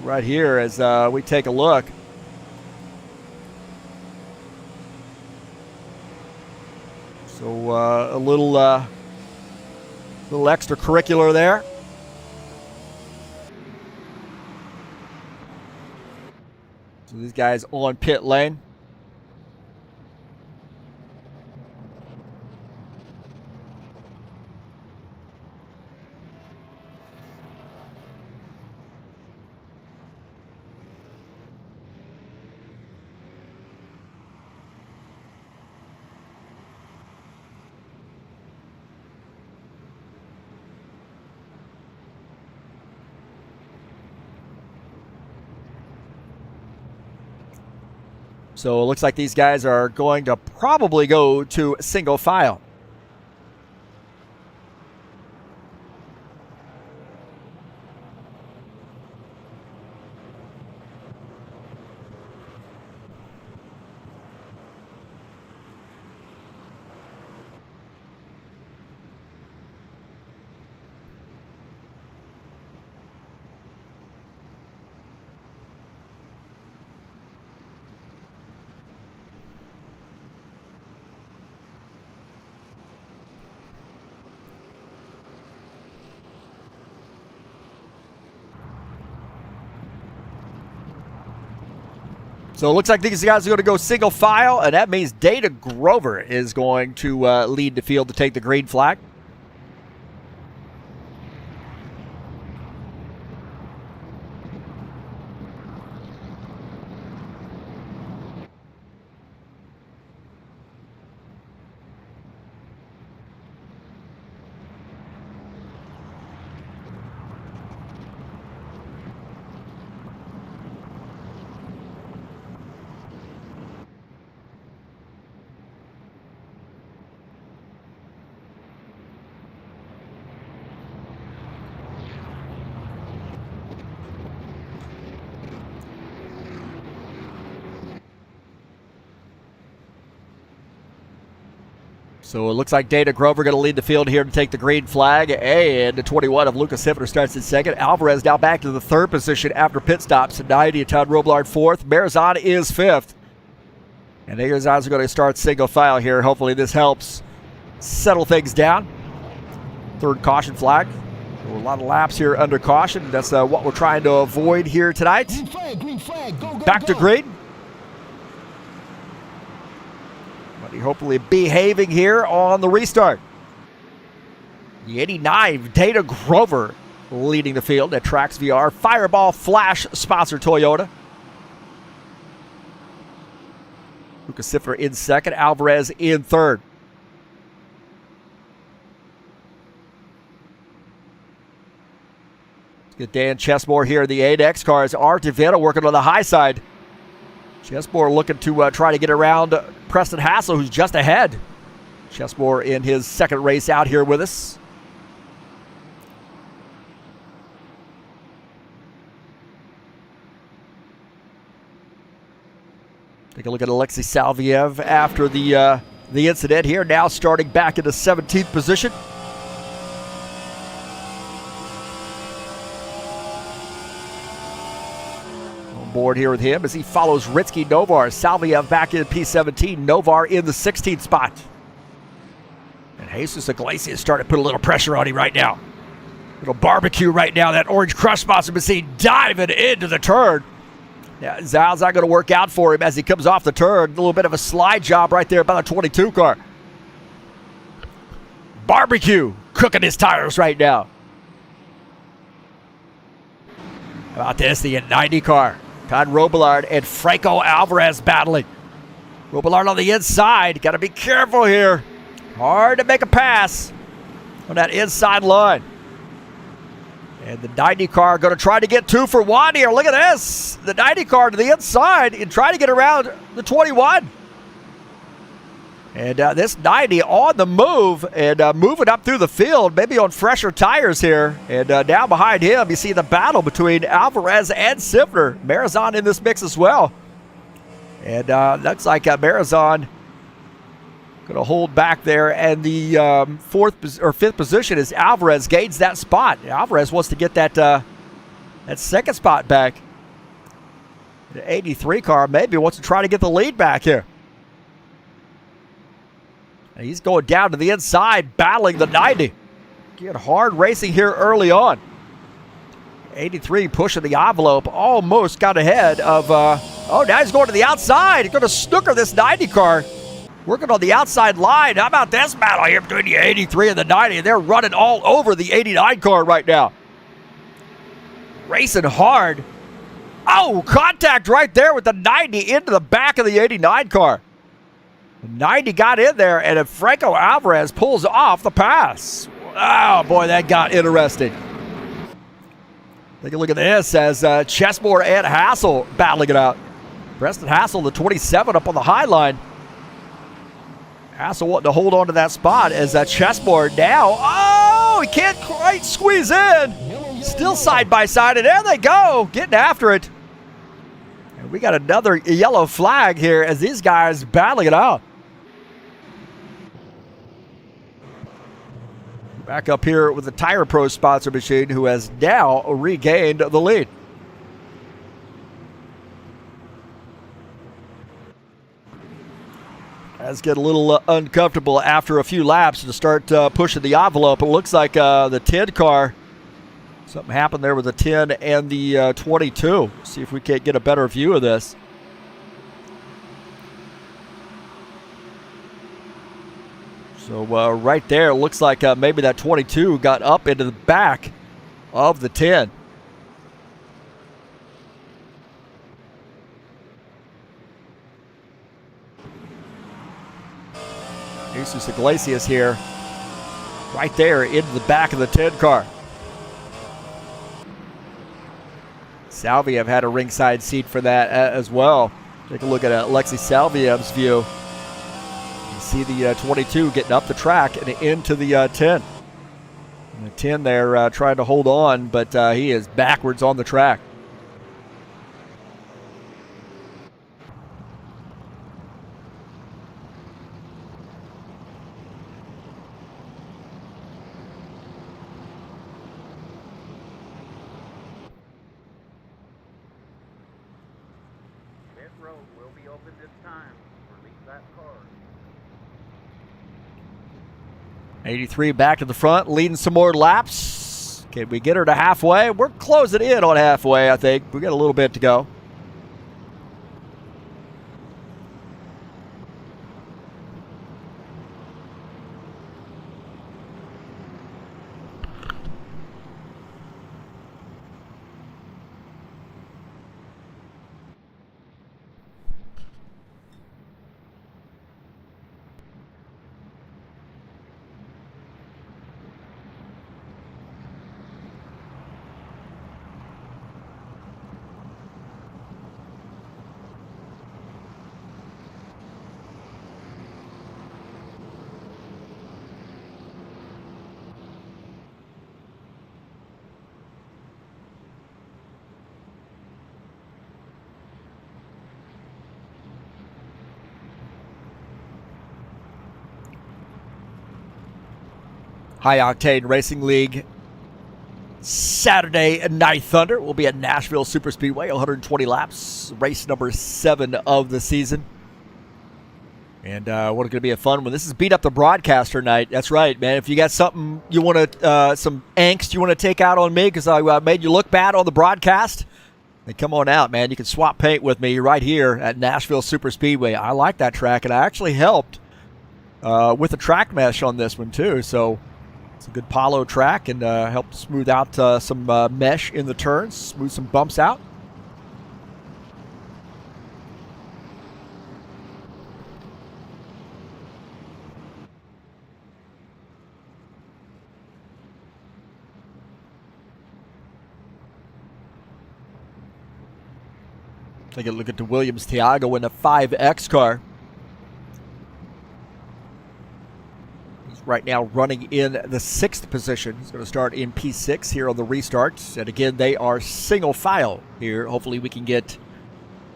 Right here as we take a look. So a little extracurricular there. So these guys on pit lane. So it looks like these guys are going to probably go to single file. So it looks like these guys are going to go single file, and that means Data Grover is going to lead the field to take the green flag. So it looks like Data Grover going to lead the field here to take the green flag. And the 21 of Lucas Hifter starts in second. Alvarez now back to the 3rd position after pit stops. 90, Todd Roblard 4th. Marizon is 5th. And these guys are going to start single file here. Hopefully this helps settle things down. 3rd caution flag. So a lot of laps here under caution. That's what we're trying to avoid here tonight. Green flag, go, Back to green. hopefully behaving here on the restart. The 89, Dana Grover leading the field at Trax VR. Fireball Flash sponsor Toyota. Lucas Siffer in second, Alvarez in third. Let's get Dan Chesmore here in the 8X cars. Art DeVito working on the high side. Chesmore looking to try to get around Preston Hassel, who's just ahead. Chesmore in his second race out here with us. Take a look at Alexei Salviev after the incident here, now starting back in the 17th position. On board here with him as he follows Ritsky Novar. Salviev back in P17, Novar in the 16th spot. And Jesus Iglesias starting to put a little pressure on him right now. Little barbecue right now, that Orange Crush sponsor machine diving into the turn. Yeah, Zal's not going to work out for him as he comes off the turn. A little bit of a slide job right there by the 22 car. Barbecue cooking his tires right now. How about this? The 90 car. Todd Robillard and Franco Alvarez battling. Robillard on the inside. Got to be careful here. Hard to make a pass on that inside line. And the 90 car going to try to get 2 for 1 here. Look at this. The 90 car to the inside and try to get around the 21. And this 90 on the move and moving up through the field, maybe on fresher tires here. And down behind him, you see the battle between Alvarez and Sifner. Marizon in this mix as well. And looks like Marizon going to hold back there, and the 5th position is Alvarez gains that spot. Alvarez wants to get that second spot back. The 83 car maybe wants to try to get the lead back here. And he's going down to the inside, battling the 90. Get hard racing here early on. 83 pushing the envelope, almost got ahead of, now he's going to the outside. He's going to snooker this 90 car. Working on the outside line. How about this battle here between the 83 and the 90? They're running all over the 89 car right now. Racing hard. Oh, contact right there with the 90 into the back of the 89 car. The 90 got in there, and if Franco Alvarez pulls off the pass. Oh, boy, that got interesting. Take a look at this as Chesmore and Hassel battling it out. Preston Hassel, the 27, up on the high line. Hassel wanting to hold on to that spot as that Chesmore now. Oh, he can't quite squeeze in. Still side by side, and there they go, getting after it. And we got another yellow flag here as these guys battling it out. Back up here with the Tire Pro sponsor machine, who has now regained the lead. Let's get a little uncomfortable after a few laps to start pushing the envelope. It looks like the 10 car, something happened there with the 10 and the 22. See if we can't get a better view of this. So right there, it looks like maybe that 22 got up into the back of the 10. Jesus Iglesias here, right there into the back of the 10 car. Salviev had a ringside seat for that as well. Take a look at Alexei Salviev's view. You see the 22 getting up the track and into the 10. And the 10 there trying to hold on, but he is backwards on the track. Road will be open this time. Release that car. 83 back to the front, leading some more laps. Can we get her to halfway? We're closing in on halfway, I think. We got a little bit to go. High Octane Racing League Saturday Night Thunder. We'll be at Nashville Superspeedway, 120 laps, race number 7 of the season. And what's going to be a fun one. This is Beat Up the Broadcaster night. That's right, man. If you got something you want to, some angst you want to take out on me because I made you look bad on the broadcast, then come on out, man. You can swap paint with me right here at Nashville Superspeedway. I like that track, and I actually helped with the track mesh on this one too. So it's a good Palo track and helped smooth out some mesh in the turns, smooth some bumps out. Take a look at the Williams Tiago in the 5X car. He's right now running in the 6th position. He's going to start in P6 here on the restart. And again, they are single file here. Hopefully we can get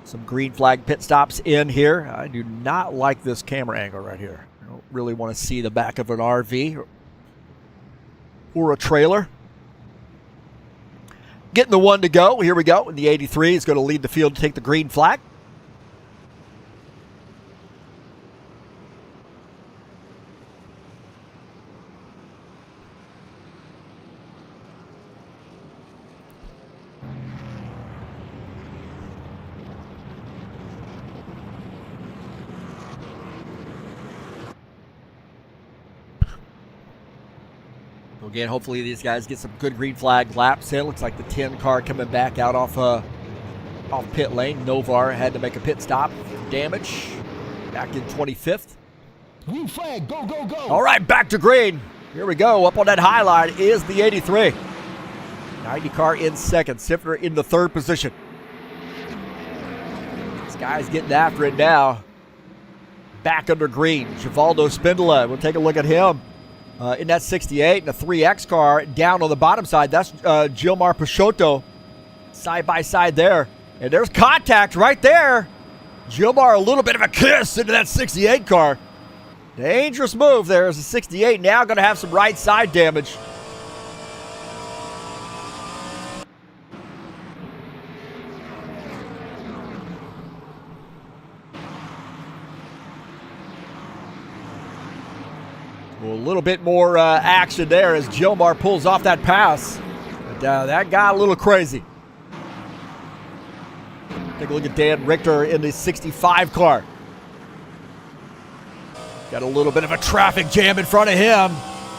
some green flag pit stops in here. I do not like this camera angle right here. I don't really want to see the back of an RV or a trailer. Getting the 1 to go. Here we go. And the 83 is going to lead the field to take the green flag. Again, hopefully these guys get some good green flag laps in. Looks like the 10 car coming back out off pit lane. Novar had to make a pit stop for damage back in 25th. Green flag, go, go, go. All right, back to green. Here we go. Up on that high line is the 83. 90 car in 2nd. Sifner in the 3rd position. This guy's getting after it now. Back under green. Givaldo Spindola. We'll take a look at him. In that 68 and a 3X car down on the bottom side. That's Gilmar Peixoto side by side there. And there's contact right there. Gilmar a little bit of a kiss into that 68 car. Dangerous move there as a 68 now going to have some right side damage. Well, a little bit more action there as Gilmar pulls off that pass. But, that got a little crazy. Take a look at Dan Richter in the 65 car. Got a little bit of a traffic jam in front of him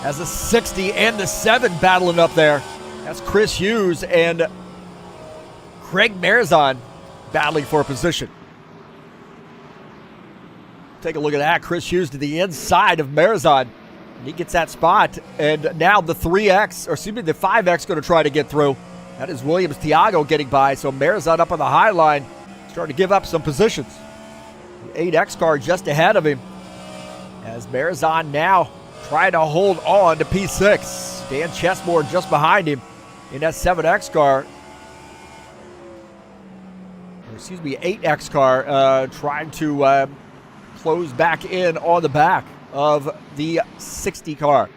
as the 60 and the 7 battling up there. That's Chris Hughes and Craig Marizon battling for a position. Take a look at that. Chris Hughes to the inside of Marizon. He gets that spot, and now the 3X, or excuse me, the 5X going to try to get through. That is Williams Tiago getting by, so Marizon up on the high line, starting to give up some positions. The 8X car just ahead of him, as Marizon now trying to hold on to P6. Dan Chesmore just behind him in that 7X car. Or excuse me, 8X car trying to close back in on the back of the 60 car.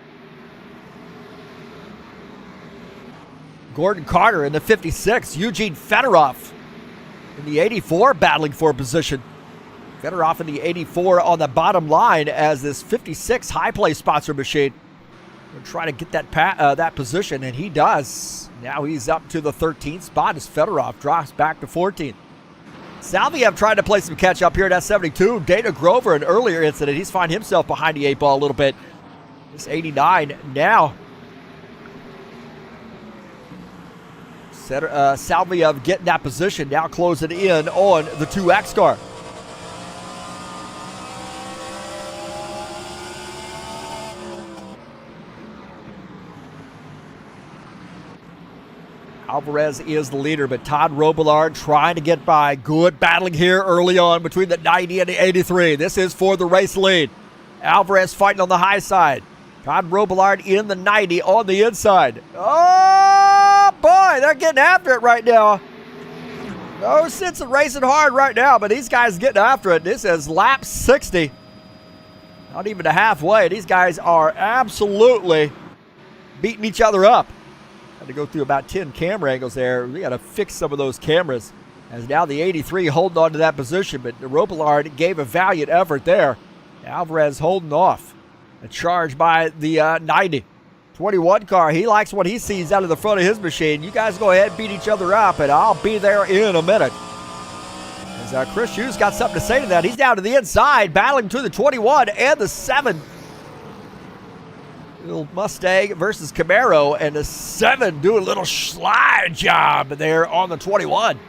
Gordon Carter in the 56. Eugene Fedorov in the 84 battling for a position. Fedorov in the 84 on the bottom line as this 56 high play sponsor machine will try to get that position, and he does. Now he's up to the 13th spot as Fedorov drops back to 14th. Salviev tried to play some catch up here at that 72. Dana Grover, an earlier incident, he's finding himself behind the 8 ball a little bit. This 89 now. Salviev getting that position, now closing in on the 2X car. Alvarez is the leader, but Todd Robillard trying to get by. Good battling here early on between the 90 and the 83. This is for the race lead. Alvarez fighting on the high side. Todd Robillard in the 90 on the inside. Oh, boy, they're getting after it right now. No sense of racing hard right now, but these guys getting after it. This is lap 60. Not even to halfway. These guys are absolutely beating each other up. Had to go through about 10 camera angles there. We got to fix some of those cameras. As now the 83 holding on to that position, but Robillard gave a valiant effort there. Alvarez holding off. A charge by the 90. 21 car, he likes what he sees out of the front of his machine. You guys go ahead and beat each other up, and I'll be there in a minute. As Chris Hughes got something to say to that. He's down to the inside, battling to the 21 and the 7. Little Mustang versus Camaro, and the 7 doing a little slide job there on the 21.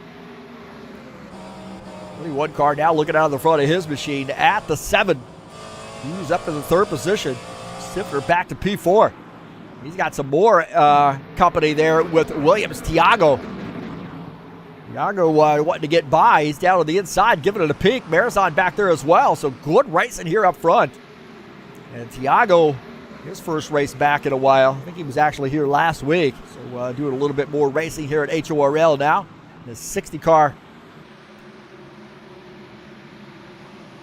21 car now looking out of the front of his machine at the 7. He's up to the 3rd position. Sifter back to P4. He's got some more company there with Williams. Tiago wanting to get by. He's down on the inside, giving it a peek. Marizon back there as well, so good racing here up front. And Tiago, his first race back in a while. I think he was actually here last week. So doing a little bit more racing here at HORL now. The 60 car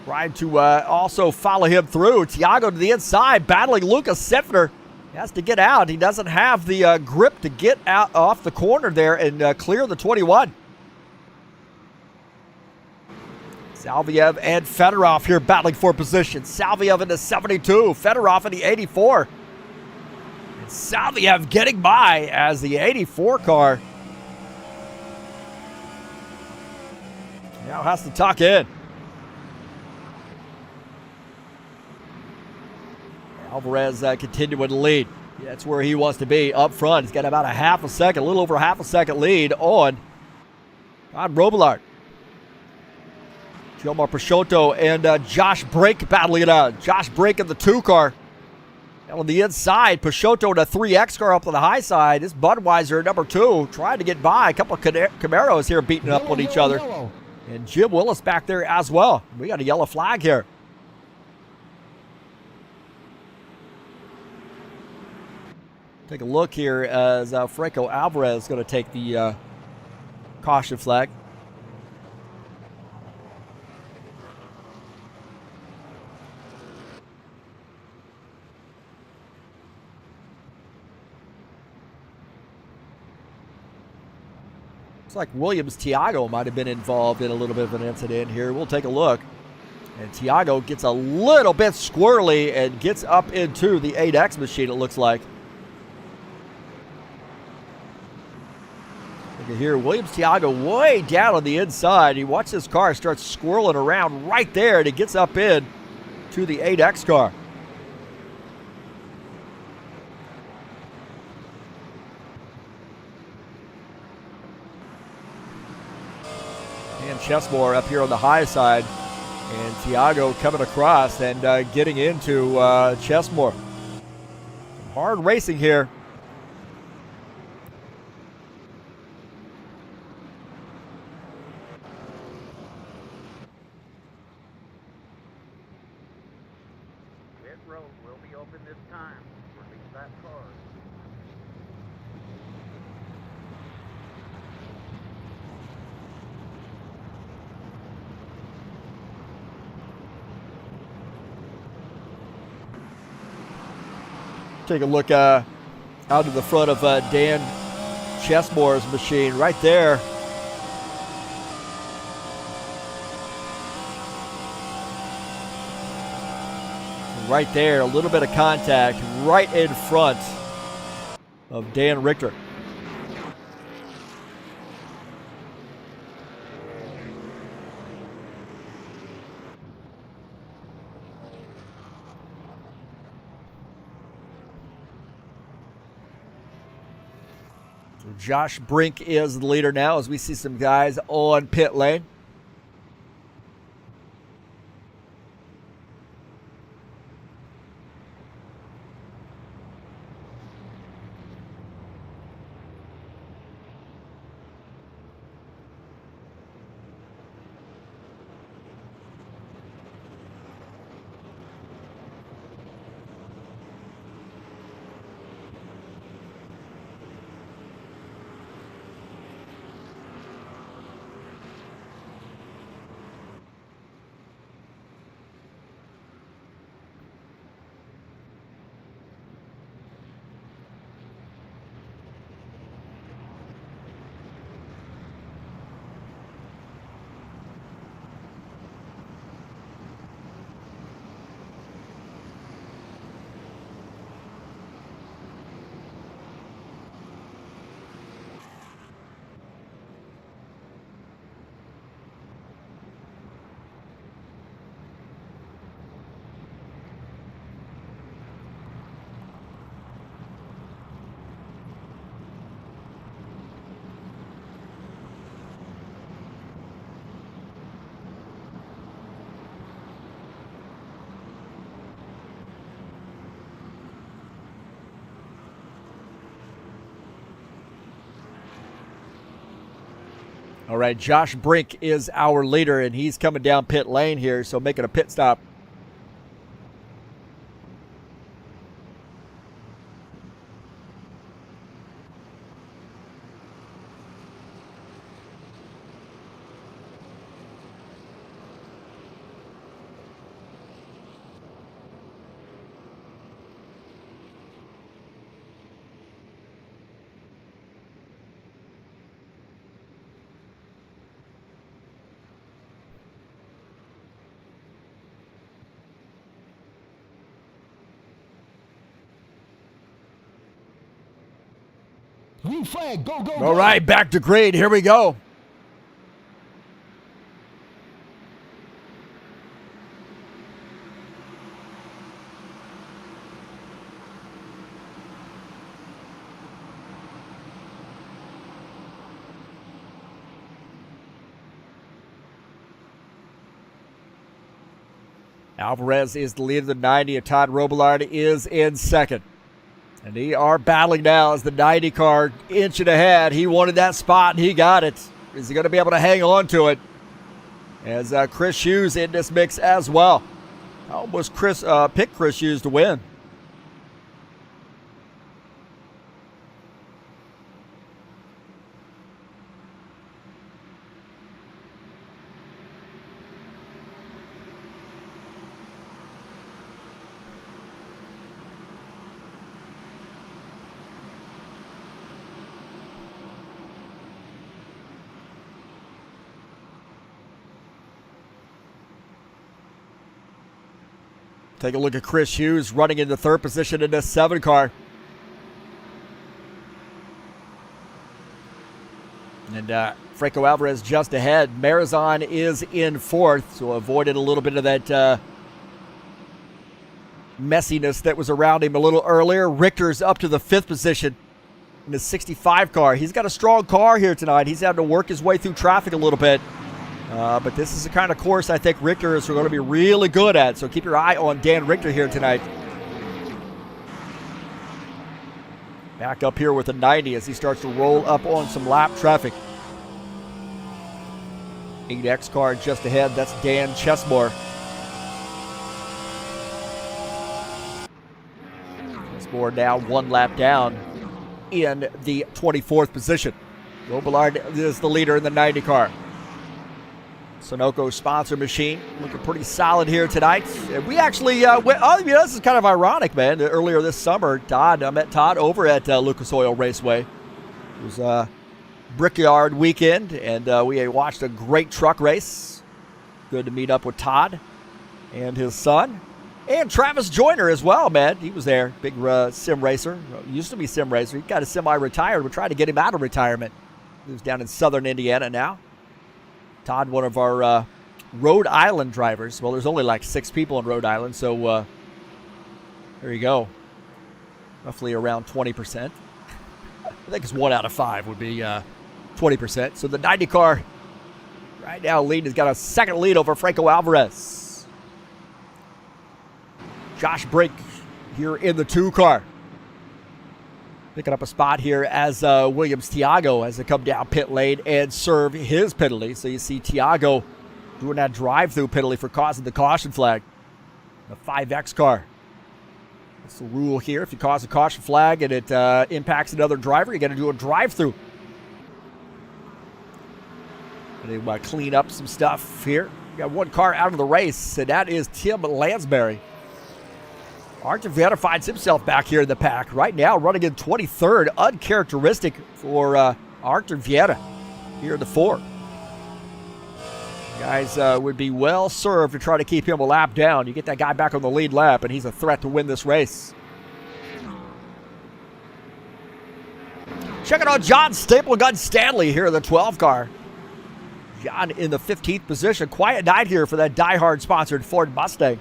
trying to also follow him through. Tiago to the inside, battling Lucas Sifner. He has to get out. He doesn't have the grip to get out off the corner there and clear the 21. Salviev and Fedorov here battling for position. Salviev in the 72, Fedorov in the 84. And Salviev getting by as the 84 car now has to tuck in. Alvarez continuing to lead. That's where he wants to be up front. He's got about a little over half a second lead on Robillard. Gilmar Peixoto and Josh Brink battling it out. Josh Brink in the 2 car. And on the inside, Peixoto in a 3X car up on the high side. This Budweiser number 2 trying to get by. A couple of Camaros here beating up on each other. And Jim Willis back there as well. We got a yellow flag here. Take a look here as Franco Alvarez is going to take the caution flag. Looks like Williams Tiago might have been involved in a little bit of an incident here. We'll take a look. And Tiago gets a little bit squirrely and gets up into the 8X machine, it looks like. You can hear Williams Tiago way down on the inside. He watches his car start swirling around right there, and he gets up in to the 8X car. And Chesmore up here on the high side. And Tiago coming across and getting into Chesmore. Some hard racing here. Pit road will be open this time. Release that car. Take a look out to the front of Dan Chesmore's machine right there. Right there, a little bit of contact right in front of Dan Richter. Josh Brink is the leader now as we see some guys on pit lane. All right, Josh Brink is our leader, and he's coming down pit lane here, so making a pit stop. Green flag, go, go, go. All right, back to green. Here we go. Alvarez is the lead of the 90, and Todd Robillard is in second. And they are battling now as the 90 car inching ahead. He wanted that spot, and he got it. Is he going to be able to hang on to it? As Chris Hughes in this mix as well. I almost picked Chris Hughes to win. Take a look at Chris Hughes running into third position in this 7 car. And Franco Alvarez just ahead. Marizon is in fourth, so avoided a little bit of that messiness that was around him a little earlier. Richter's up to the 5th position in the 65 car. He's got a strong car here tonight. He's having to work his way through traffic a little bit. But this is the kind of course I think Richter is going to be really good at. So keep your eye on Dan Richter here tonight. Back up here with the 90 as he starts to roll up on some lap traffic. 8X car just ahead. That's Dan Chesmore. Chesmore now 1 lap down in the 24th position. Robillard is the leader in the 90 car. Sunoco sponsor machine looking pretty solid here tonight. And we actually this is kind of ironic, man. Earlier this summer, I met Todd over at Lucas Oil Raceway. It was a Brickyard weekend, and we watched a great truck race. Good to meet up with Todd and his son. And Travis Joyner as well, man. He was there. Big sim racer. Used to be sim racer. He got a semi-retired. We're trying to get him out of retirement. He's down in southern Indiana now. Todd, one of our Rhode Island drivers. Well, there's only like 6 people in Rhode Island, so there you go. Roughly around 20%. I think it's 1 out of 5 would be 20%. So the 90 car right now lead has got a second lead over Franco Alvarez. Josh Brink here in the 2 car. Picking up a spot here as Williams Tiago has to come down pit lane and serve his penalty. So you see Tiago doing that drive-through penalty for causing the caution flag. The 5X car. That's the rule here. If you cause a caution flag and it impacts another driver, you got to do a drive-through. And they want to clean up some stuff here. You got 1 car out of the race, and that is Tim Lansbury. Artur Vieta finds himself back here in the pack. Right now, running in 23rd. Uncharacteristic for Artur Vieta here in the 4. Guys would be well served to try to keep him a lap down. You get that guy back on the lead lap, and he's a threat to win this race. Checking out John Staplegun Stanley here in the 12 car. John in the 15th position. Quiet night here for that diehard-sponsored Ford Mustang.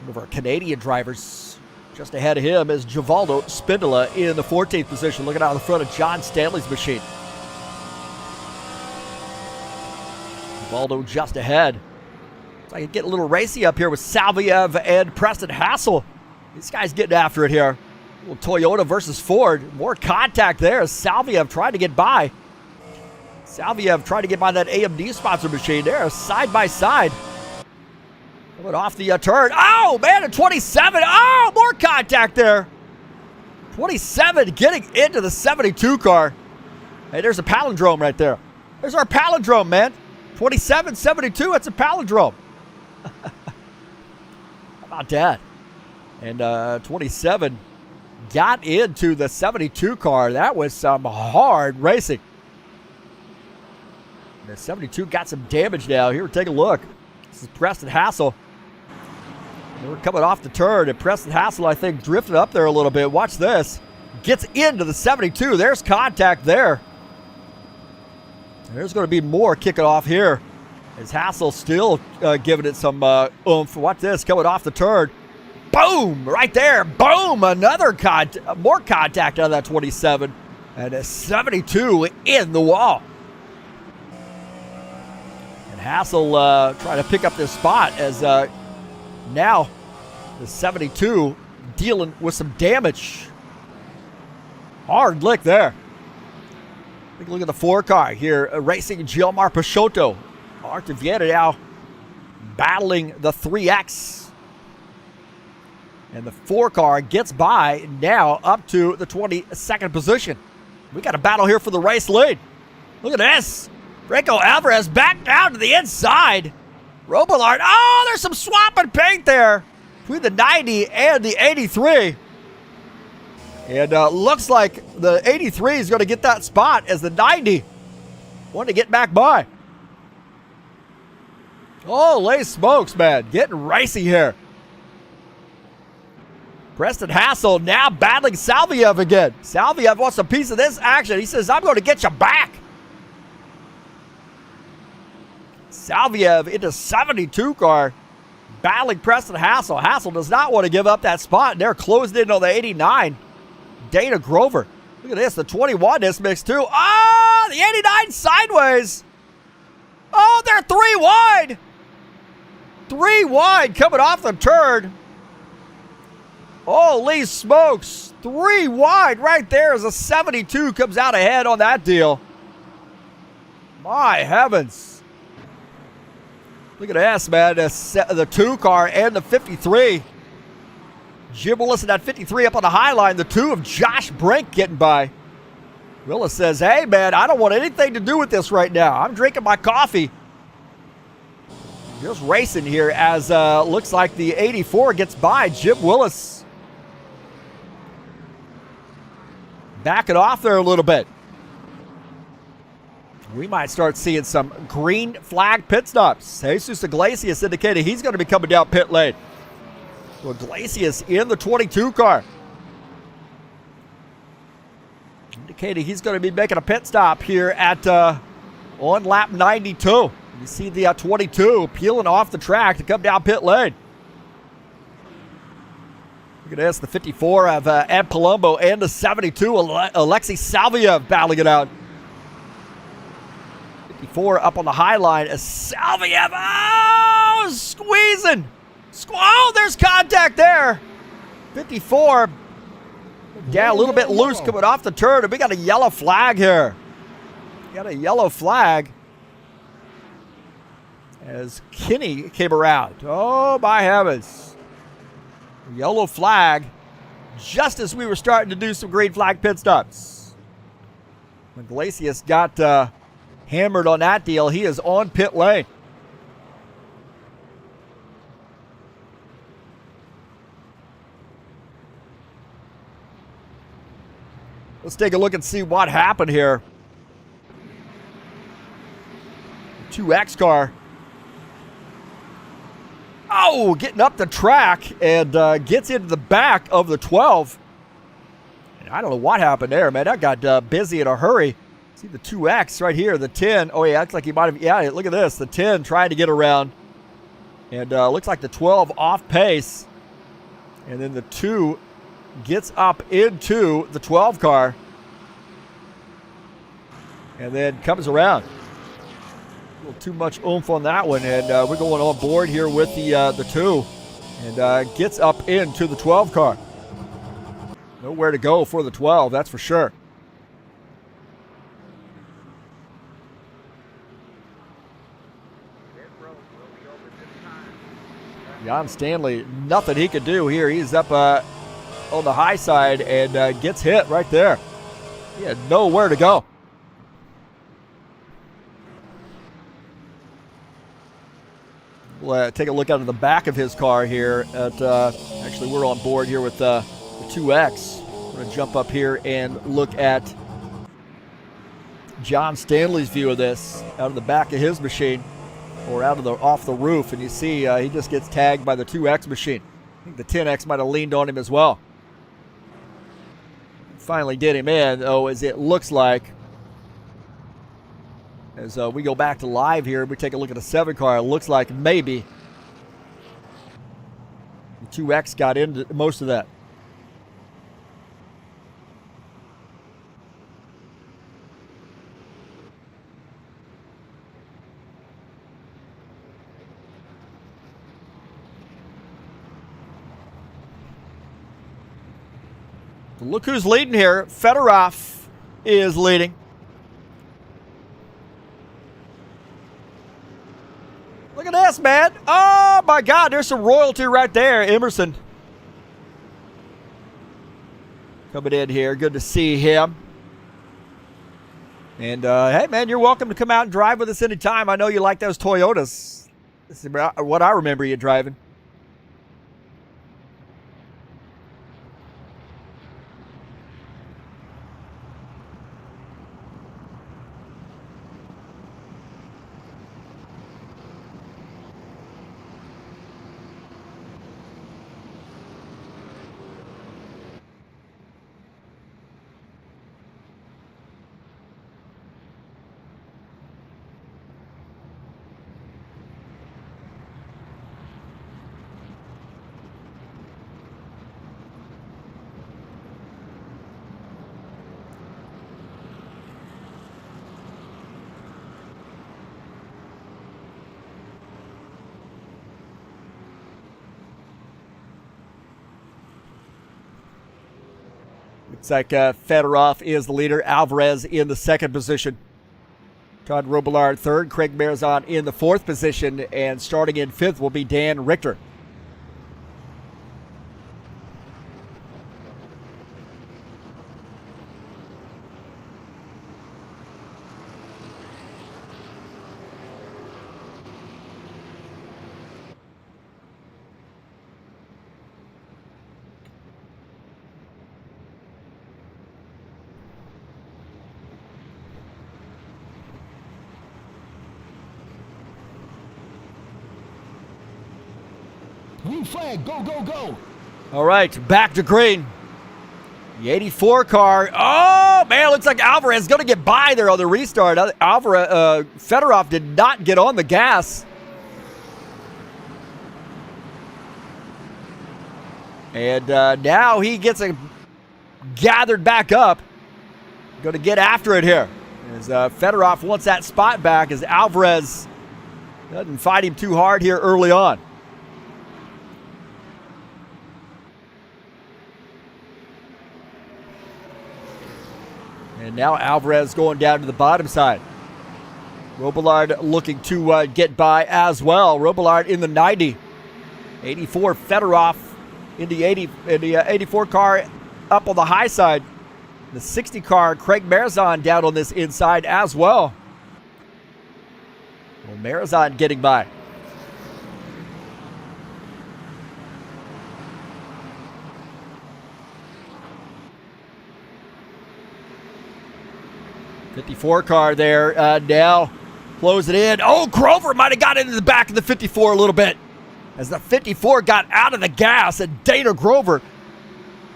One of our Canadian drivers just ahead of him is Givaldo Spindola in the 14th position, looking out in the front of John Stanley's machine. Givaldo just ahead. It's like getting a little racy up here with Salviev and Preston Hassel. These guys getting after it here. A little Toyota versus Ford. More contact there as Salviev trying to get by. Salviev trying to get by that AMD sponsor machine there, side by side. Coming off the turn. Oh, man, at 27. Oh, more contact there. 27 getting into the 72 car. Hey, there's a palindrome right there. There's our palindrome, man. 27, 72, that's a palindrome. How about that? And 27 got into the 72 car. That was some hard racing. The 72 got some damage now. Here, take a look. This is Preston Hassel. We're coming off the turn, and Preston Hassel, I think, drifted up there a little bit. Watch this. Gets into the 72. There's contact there. There's going to be more kicking off here. As Hassel still giving it some oomph. Watch this, coming off the turn. Boom! Right there. Boom! Another more contact out of that 27. And a 72 in the wall. And Hassel trying to pick up this spot as now the 72 dealing with some damage. Hard lick there. Take a look at the 4 car here, racing Gilmar Peixoto. Arthur Vieta now battling the 3X. And the 4 car gets by now up to the 22nd position. We got a battle here for the race lead. Look at this. Franco Alvarez back down to the inside. Robillard. Oh, there's some swapping paint there between the 90 and the 83. And looks like the 83 is going to get that spot as the 90 wanted to get back by. Holy smokes, man. Getting racy here. Preston Hassel now battling Salviev again. Salviev wants a piece of this action. He says, I'm going to get you back. Salviev into 72 car. Battling Preston Hassel. Hassel does not want to give up that spot. And they're closed in on the 89. Dana Grover. Look at this. The 21 is mixed too. Ah, the 89 sideways. Oh, they're 3 wide. 3 wide coming off the turn. Holy smokes. 3 wide right there as a 72 comes out ahead on that deal. My heavens. Look at this, man. The 2 car and the 53. Jim Willis and that 53 up on the high line. The 2 of Josh Brink getting by. Willis says, hey, man, I don't want anything to do with this right now. I'm drinking my coffee. Just racing here as looks like the 84 gets by Jim Willis. Backing off there a little bit. We might start seeing some green flag pit stops. Jesus Iglesias indicated he's going to be coming down pit lane. So Iglesias in the 22 car. Indicating he's going to be making a pit stop here at on lap 92. You see the 22 peeling off the track to come down pit lane. Look at this, the 54 of Ed Palumbo and the 72, Alexei Salviev battling it out. 54 up on the high line as Salviev, oh, squeezing. Oh, there's contact there. 54, yeah, a little bit loose coming off the turn, and we got a yellow flag here. Got a yellow flag as Kinney came around. Oh, my heavens. Yellow flag just as we were starting to do some green flag pit stops. Iglesias got hammered on that deal. He is on pit lane. Let's take a look and see what happened here. 2X car. Oh, getting up the track and gets into the back of the 12. And I don't know what happened there, man. That got busy in a hurry. See the 2X right here, the 10. Oh, yeah, looks like he might have, yeah, look at this. The 10 trying to get around. And looks like the 12 off pace. And then the 2 gets up into the 12 car. And then comes around. A little too much oomph on that one, and we're going on board here with the 2, and gets up into the 12 car. Nowhere to go for the 12, that's for sure. road will be open this time. John Stanley, nothing he could do here. He's up on the high side and gets hit right there. He had nowhere to go. We'll take a look out of the back of his car here. Actually, we're on board here with the 2X. We're going to jump up here and look at John Stanley's view of this out of the back of his machine, or out of off the roof, and you see he just gets tagged by the 2X machine. I think the 10X might have leaned on him as well. Finally did him in, though, as it looks like. As we go back to live here, we take a look at the 7 car. It looks like maybe the 2X got into most of that. Look who's leading here. Fedorov is leading. Look at this, man. Oh, my God. There's some royalty right there. Emerson coming in here. Good to see him. And, hey, man, you're welcome to come out and drive with us anytime. I know you like those Toyotas. This is what I remember you driving. Looks like Fedorov is the leader. Alvarez in the 2nd position. Todd Robillard 3rd. Craig Marizon in the 4th position. And starting in 5th will be Dan Richter. Green flag, go, go, go. All right, back to green. The 84 car. Oh, man, looks like Alvarez is going to get by there on the restart. Fedorov did not get on the gas. And now he gets gathered back up. Going to get after it here. As Fedorov wants that spot back, as Alvarez doesn't fight him too hard here early on. And now Alvarez going down to the bottom side. Robillard looking to get by as well. Robillard in the 90. 84 Fedorov in the 84 car up on the high side. The 60 car, Craig Marizon down on this inside as well. Well, Marizon getting by. '54 car there now close it in. Oh, Grover might have got into the back of the 54 a little bit as the 54 got out of the gas, and Dana Grover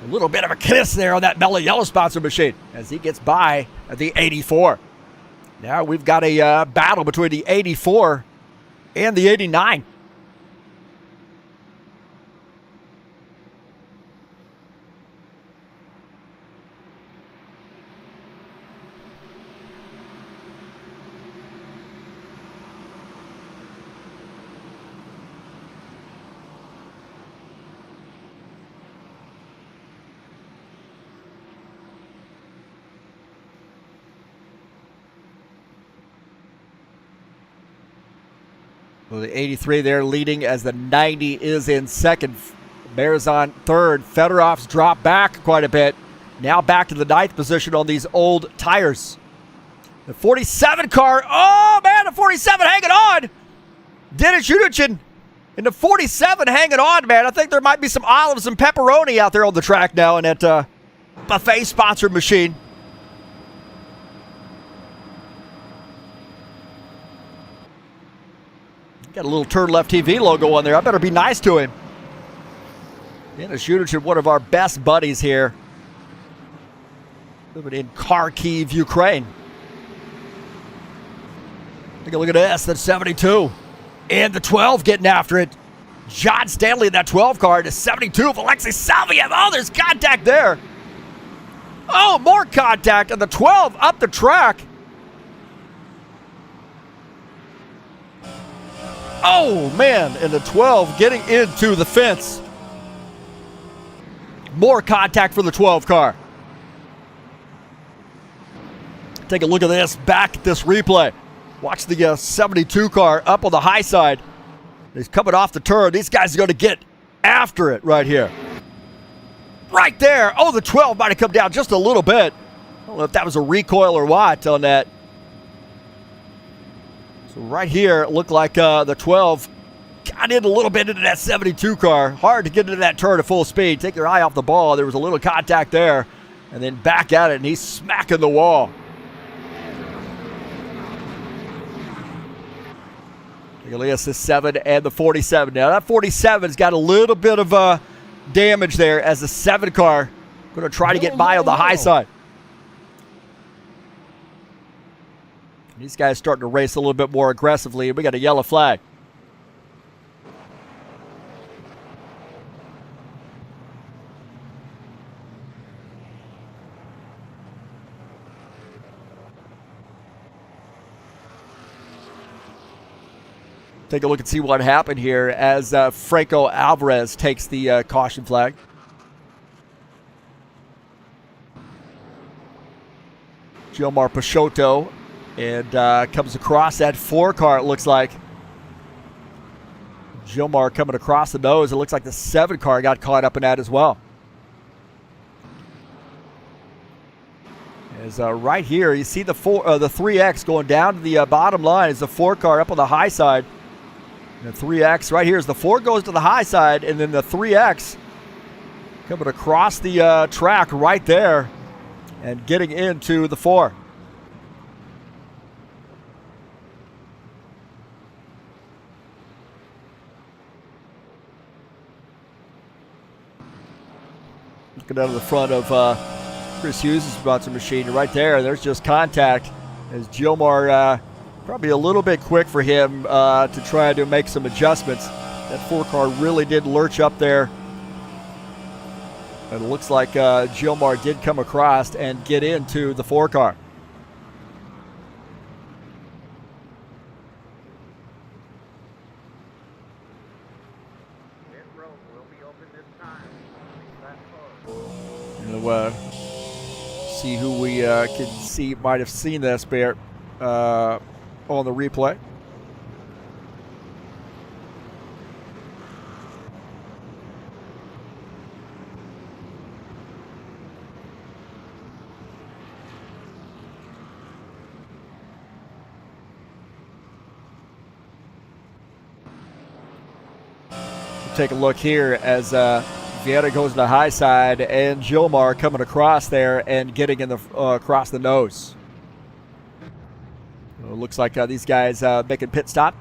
a little bit of a kiss there on that Mellow Yellow sponsor machine as he gets by at the 84. Now we've got a battle between the 84 and the 89. Well, the 83 there leading as the 90 is in second. Bears on third. Fedorov's dropped back quite a bit. Now back to the 9th position on these old tires. The 47 car. Oh, man, the 47 hanging on. Dennis Yudichin in the 47 hanging on, man. I think there might be some olives and pepperoni out there on the track now in that buffet-sponsored machine. Got a little TurnLeftTV logo on there. I better be nice to him. Dennis Yudichin, one of our best buddies here. Living in Kharkiv, Ukraine. Take a look at this. That's 72. And the 12 getting after it. John Stanley in that 12 car to 72 of Alexei Salviev. Oh, there's contact there. Oh, more contact on the 12 up the track. Oh, man, and the 12 getting into the fence. More contact for the 12 car. Take a look at this, back at this replay. Watch the 72 car up on the high side. He's coming off the turn. These guys are going to get after it right here. Right there. Oh, the 12 might have come down just a little bit. I don't know if that was a recoil or what on that. So right here, it looked like the 12 got in a little bit into that 72 car. Hard to get into that turn at full speed. Take your eye off the ball. There was a little contact there. And then back at it, and he's smacking the wall. Take a look at the 7 and the 47. Now, that 47's got a little bit of damage there as the 7 car going to try to get by on the high side. These guys starting to race a little bit more aggressively. We got a yellow flag. Take a look and see what happened here as Franco Alvarez takes the caution flag. Gilmar Peixoto and comes across that 4 car, it looks like. Gilmar coming across the nose. It looks like the 7 car got caught up in that as well. As right here, you see the 3X going down to the bottom line is the 4 car up on the high side. The 3X right here is the 4 goes to the high side, and then the 3X coming across the track right there and getting into the 4. Looking out of the front of Chris Hughes' sponsor machine right there. There's just contact as Gilmar probably a little bit quick for him to try to make some adjustments. That 4 car really did lurch up there. And it looks like Gilmar did come across and get into the 4 car. Pit road will be open this time. And we'll see who we can see might have seen this bear on the replay. Take a look here as Vieira goes to the high side and Gilmar coming across there and getting in the across the nose. So it looks like these guys making pit stop.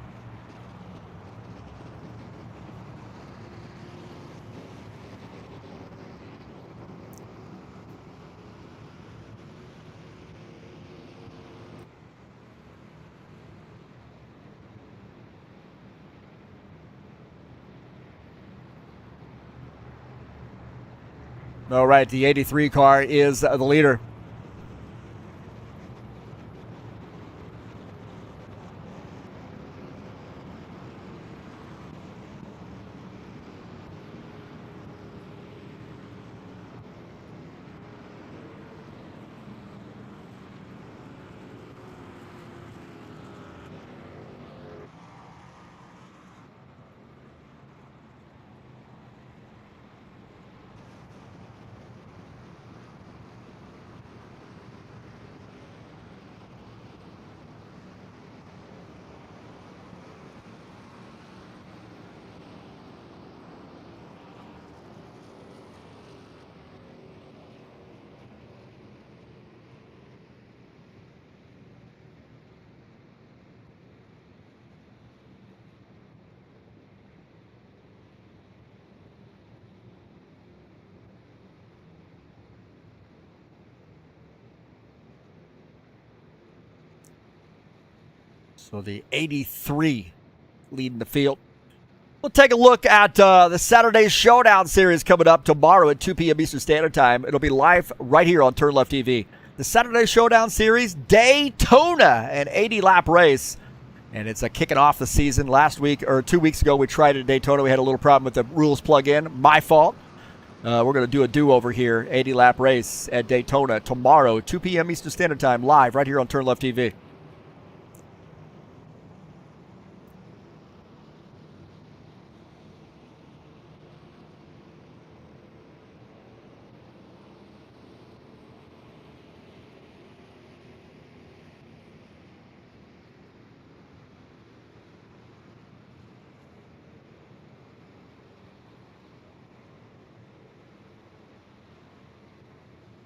All right, the 83 car is the leader. So the 83 leading the field. We'll take a look at the Saturday Showdown Series coming up tomorrow at 2 p.m. Eastern Standard Time. It'll be live right here on TurnLeftTV. The Saturday Showdown Series, Daytona, an 80-lap race. And it's kicking off the season. Last week, or 2 weeks ago, we tried it at Daytona. We had a little problem with the rules plug-in. My fault. We're going to do a do-over here, 80-lap race at Daytona tomorrow, 2 p.m. Eastern Standard Time, live right here on TurnLeftTV.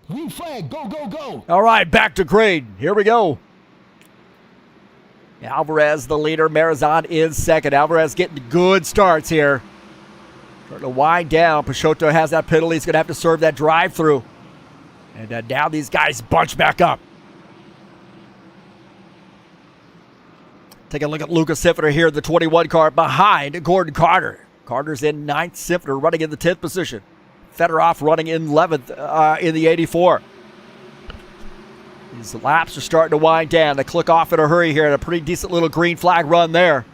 Green flag, go, go, go. All right, back to green. Here we go. Alvarez, the leader. Marizan in second. Alvarez getting good starts here. Starting to wind down. Peixoto has that penalty. He's going to have to serve that drive-through. And now these guys bunch back up. Take a look at Lucas Sifter here, the 21 car behind Gordon Carter. Carter's in 9th, Sifter running in the 10th position. Fedorov running in 11th in the 84. These laps are starting to wind down. They click off in a hurry here, and a pretty decent little green flag run there.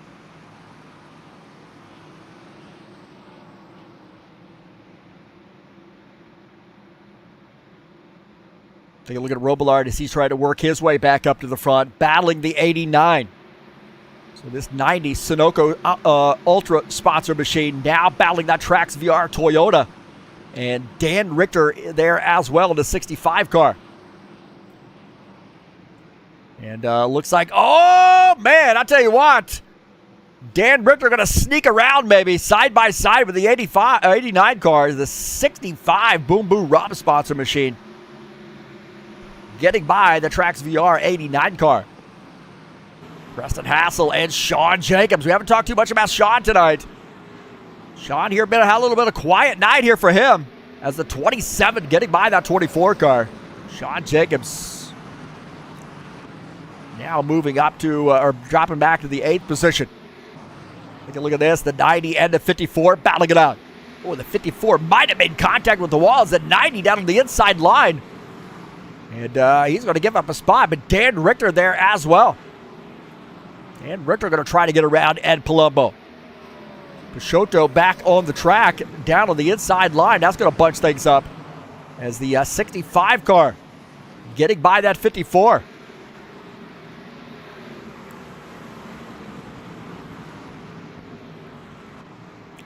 Take a look at Robillard as he's trying to work his way back up to the front, battling the 89. So this 90 Sunoco Ultra sponsor machine now battling that Trax VR Toyota. And Dan Richter there as well in the 65 car. And looks like, oh man, I tell you what, Dan Richter going to sneak around maybe side by side with the 89 car, the 65 Boom Boo Rob sponsor machine. Getting by the Trax VR 89 car. Preston Hassel and Sean Jacobs. We haven't talked too much about Sean tonight. Sean here had a little bit of quiet night here for him as the 27 getting by that 24 car. Sean Jacobs now moving up to, or dropping back to the 8th position. Take a look at this, the 90 and the 54 battling it out. Oh, the 54 might have made contact with the walls. The 90 down on the inside line. And he's going to give up a spot, but Dan Richter there as well. Dan Richter going to try to get around Ed Palumbo. Peixoto back on the track, down on the inside line. That's going to bunch things up as the 65 car getting by that 54.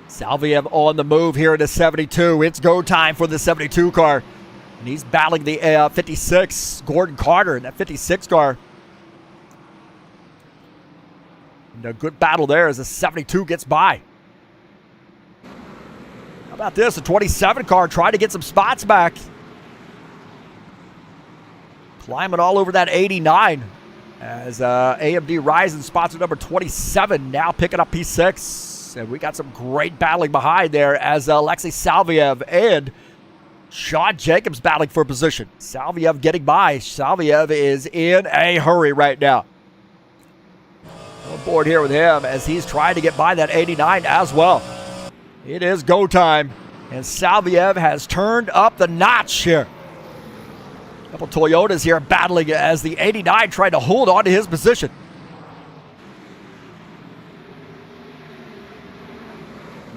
Salviev on the move here in the 72. It's go time for the 72 car. And he's battling the 56, Gordon Carter in that 56 car. And a good battle there as the 72 gets by. How about this? The 27 car trying to get some spots back. Climbing all over that 89 as AMD Ryzen sponsor number 27 now picking up P6. And we got some great battling behind there as Alexei Salviev and Sean Jacobs battling for position. Salviev getting by. Salviev is in a hurry right now. On board here with him as he's trying to get by that 89 as well. It is go time, and Salviev has turned up the notch here. A couple Toyotas here battling as the 89 trying to hold on to his position.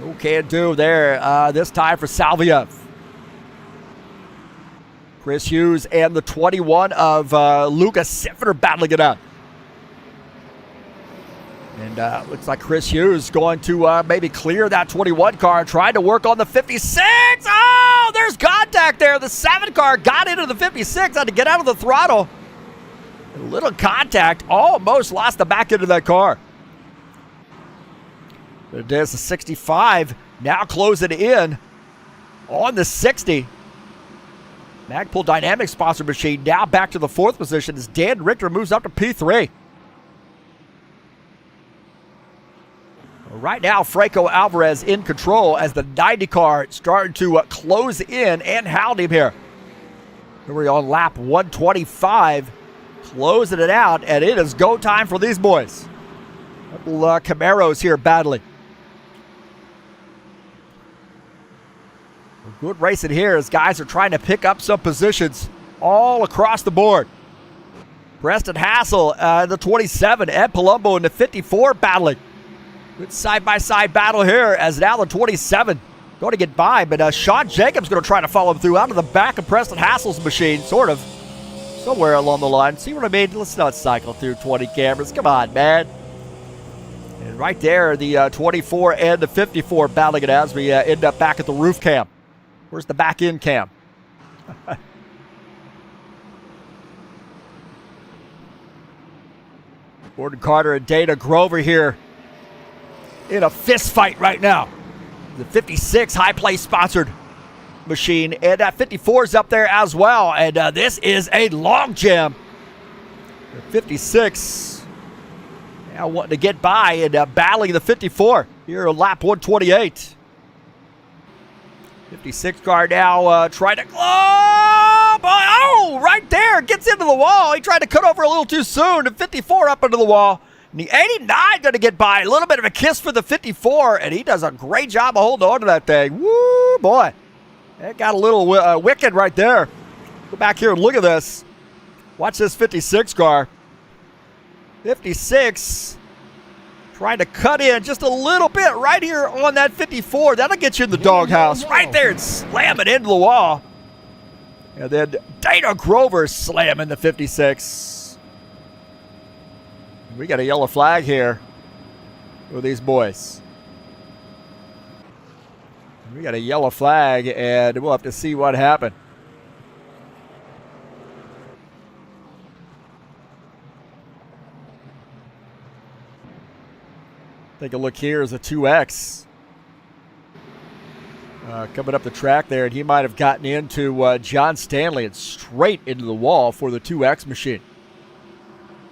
No can do there this time for Salviev. Chris Hughes and the 21 of Lucas Sifter battling it out. And looks like Chris Hughes going to maybe clear that 21 car and trying to work on the 56. Oh, there's contact there. The 7 car got into the 56, had to get out of the throttle. A little contact, almost lost the back end of that car. There's the 65, now closing in on the 60. Magpul Dynamics sponsor machine now back to the 4th position as Dan Richter moves up to P3. Right now, Franco Alvarez in control as the 90 car starting to close in and hound him here. We're on lap 125, closing it out, and it is go time for these boys. Couple Camaros here battling. Good racing here as guys are trying to pick up some positions all across the board. Preston Hassel in the 27, Ed Palumbo in the 54 battling. Good side-by-side battle here as now the 27 going to get by, but Sean Jacobs going to try to follow him through out of the back of Preston Hassel's machine, sort of, somewhere along the line. See what I mean? Let's not cycle through 20 cameras. Come on, man. And right there, the 24 and the 54 battling it as we end up back at the roof cam. Where's the back end cam? Gordon Carter and Dana Grover here in a fist fight right now. The 56 high place sponsored machine, and that 54 is up there as well. And this is a long jam. The 56 now wanting to get by and battling the 54 here on lap 128. 56 car now trying to, right there, gets into the wall. He tried to cut over a little too soon. The 54 up into the wall. And the 89 going to get by. A little bit of a kiss for the 54, and he does a great job of holding on to that thing. Woo, boy. That got a little wicked right there. Go back here and look at this. Watch this 56 car. 56 trying to cut in just a little bit right here on that 54. That'll get you in the doghouse right there and slam it into the wall. And then Dana Grover slamming the 56. We got a yellow flag here with these boys. We got a yellow flag, and we'll have to see what happened. Take a look here as a 2X. Coming up the track there, and he might have gotten into John Stanley and straight into the wall for the 2X machine.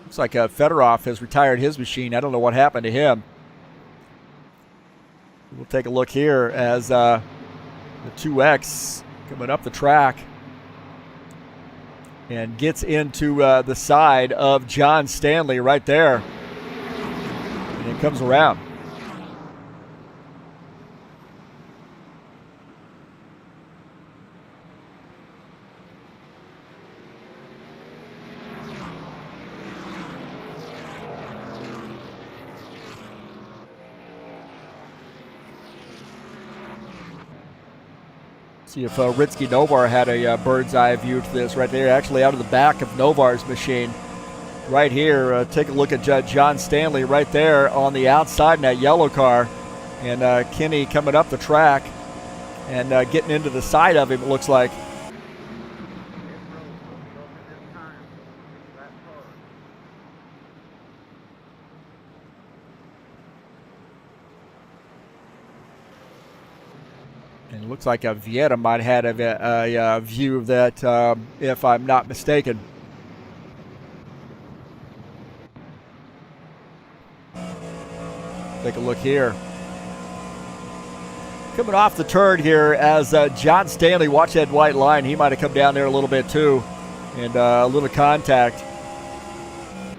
Looks like Fedorov has retired his machine. I don't know what happened to him. We'll take a look here as the 2X coming up the track and gets into the side of John Stanley right there. And it comes around. See if Ritsky Novar had a bird's eye view to this right there, actually out of the back of Novar's machine. Right here, take a look at John Stanley right there on the outside in that yellow car. And Kenny coming up the track and getting into the side of him, it looks like. And it looks like Vieta might have had a view of that, if I'm not mistaken. Take a look here. Coming off the turn here as John Stanley, watch that white line. He might have come down there a little bit too. And a little contact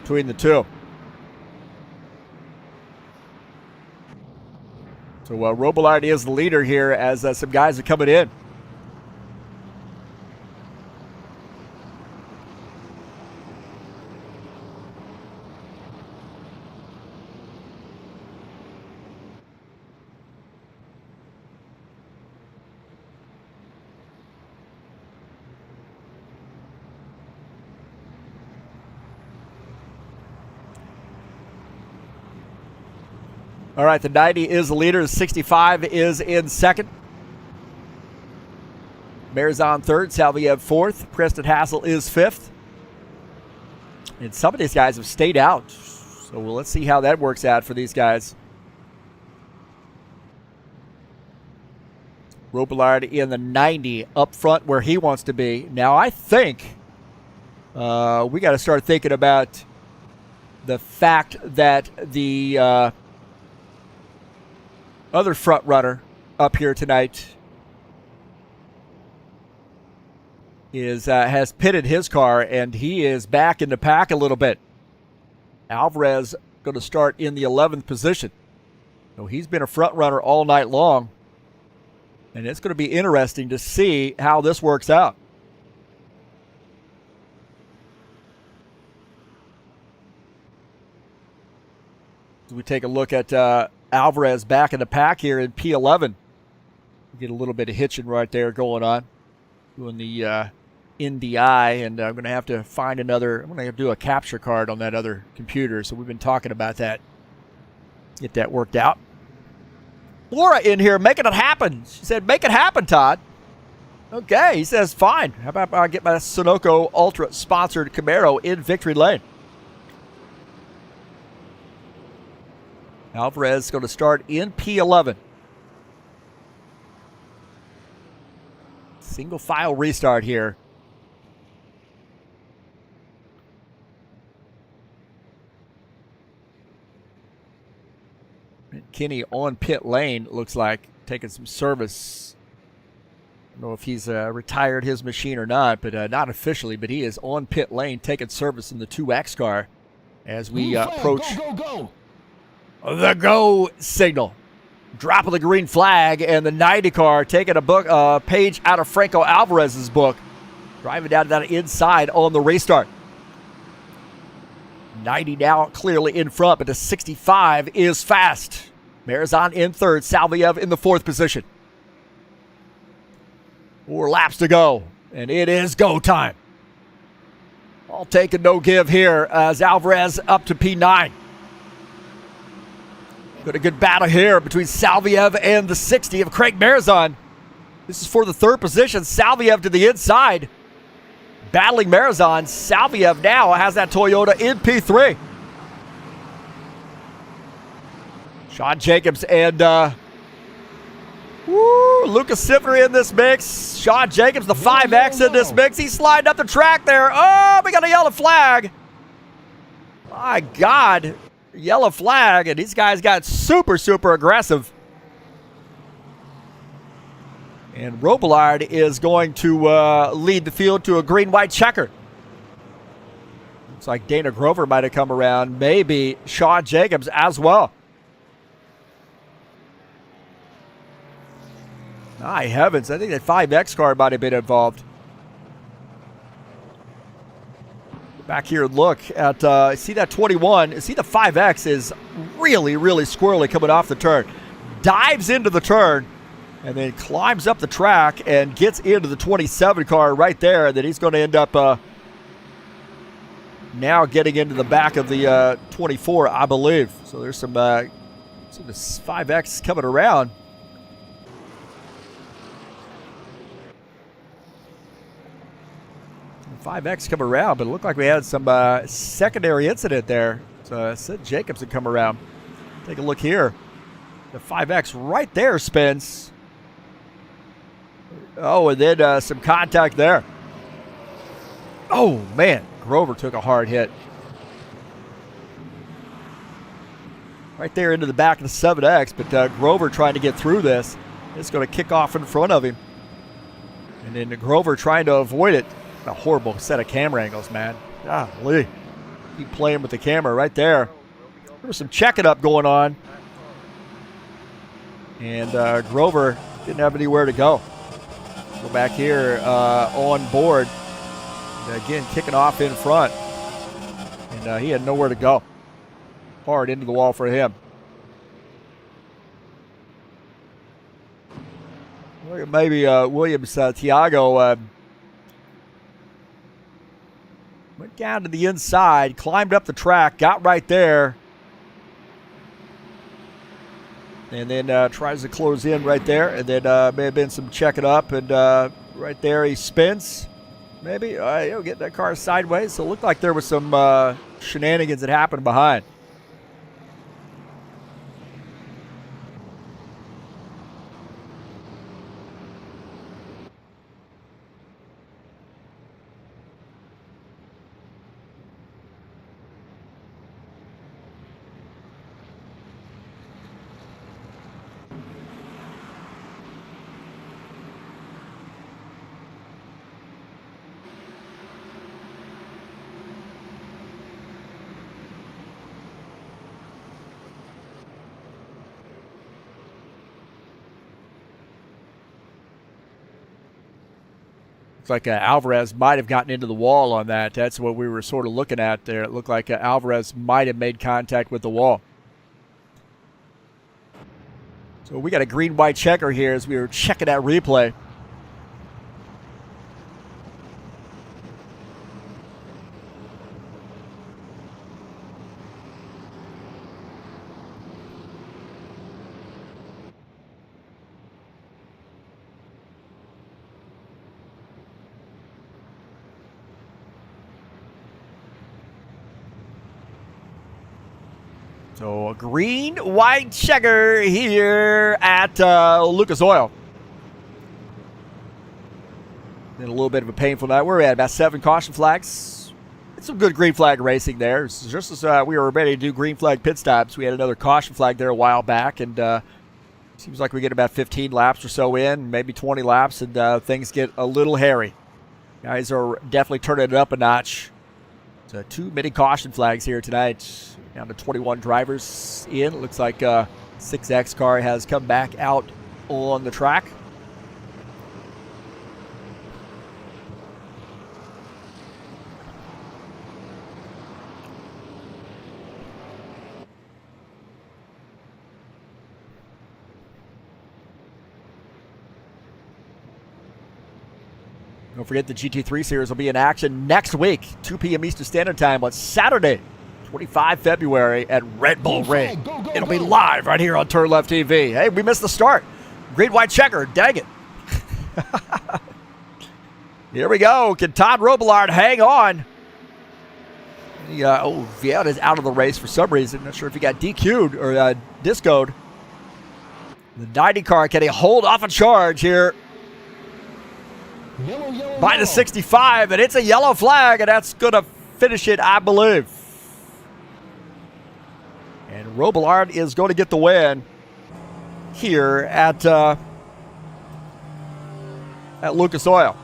between the two. So Robillard is the leader here as some guys are coming in. All right, the 90 is the leader. The 65 is in second. Marizon third. Salviev fourth. Preston Hassel is fifth. And some of these guys have stayed out. So let's see how that works out for these guys. Robillard in the 90 up front where he wants to be. Now, I think we got to start thinking about the fact that the other front runner up here tonight has pitted his car, and he is back in the pack a little bit. Alvarez going to start in the 11th position. So he's been a front runner all night long. And it's going to be interesting to see how this works out. As we take a look at Alvarez back in the pack here in P11. Get a little bit of hitching right there going on. Doing the NDI, and I'm going to have to find another. I'm going to have to do a capture card on that other computer. So we've been talking about that. Get that worked out. Laura in here making it happen. She said, make it happen, Todd. Okay, he says, fine. How about I get my Sunoco Ultra sponsored Camaro in victory lane? Alvarez is going to start in P11. Single file restart here. Kenny on pit lane, looks like, taking some service. I don't know if he's retired his machine or not, but not officially, but he is on pit lane taking service in the 2X car as we approach the go signal. Drop of the green flag, and the 90 car taking a page out of Franco Alvarez's book, driving down to that inside on the restart. 90 now clearly in front, but the 65 is fast. Marizan in third, Salviev in the fourth position. 4 laps to go, and it is go time. I'll take a no give here as Alvarez up to P9. Got a good battle here between Salviev and the 60 of Craig Marizan. This is for the third position. Salviev to the inside. Battling Marizan. Salviev now has that Toyota in P3. Sean Jacobs and Lucas Sifner in this mix. Sean Jacobs, the 5X in this mix. He's sliding up the track there. Oh, we got a yellow flag. My God. Yellow flag, and these guys got super, super aggressive. And Robillard is going to lead the field to a green-white checker. Looks like Dana Grover might have come around. Maybe Sean Jacobs as well. My heavens, I think that 5X car might have been involved. Back here, look at, see that 21. See the 5X is really, really squirrely coming off the turn. Dives into the turn and then climbs up the track and gets into the 27 car right there. And then he's going to end up now getting into the back of the 24, I believe. So there's some this 5X coming around. Five X come around, but it looked like we had some secondary incident there. So I said Jacobs had come around. Take a look here. The 5X right there spins. Oh, and then some contact there. Oh, man. Grover took a hard hit. Right there into the back of the 7X, but Grover trying to get through this. It's going to kick off in front of him. And then Grover trying to avoid it. A horrible set of camera angles, man. Golly. Keep playing with the camera right there. There was some checking up going on. And Grover didn't have anywhere to go. Go back here on board. And again, kicking off in front. And he had nowhere to go. Hard into the wall for him. Maybe Williams, Thiago, went down to the inside, climbed up the track, got right there, and then tries to close in right there, and then may have been some checking up, and right there he spins. Maybe he'll get that car sideways. So it looked like there was some shenanigans that happened behind. Looks like Alvarez might have gotten into the wall on that. That's what we were sort of looking at there. It looked like Alvarez might have made contact with the wall. So we got a green-white checker here as we were checking that replay. So a green-white checker here at Lucas Oil. Then a little bit of a painful night. We're at about 7 caution flags. It's some good green flag racing there. Just as we were ready to do green flag pit stops, we had another caution flag there a while back, and seems like we get about 15 laps or so in, maybe 20 laps, and things get a little hairy. Guys are definitely turning it up a notch. So 2 mini caution flags here tonight. Down to 21 drivers in. It looks like 6X car has come back out on the track. Don't forget the GT3 Series will be in action next week, 2 p.m. Eastern Standard Time on Saturday, 25 February at Red Bull Ring. It'll be live right here on TurnLeftTV. Hey, we missed the start. Green white checker, dang it. Here we go. Can Todd Robillard hang on? Viet is out of the race for some reason. Not sure if he got DQ'd or discoed. The 90 car, can he hold off a charge here? Yellow, By the 65, and it's a yellow flag, and that's going to finish it, I believe. And Robillard is going to get the win here at Lucas Oil.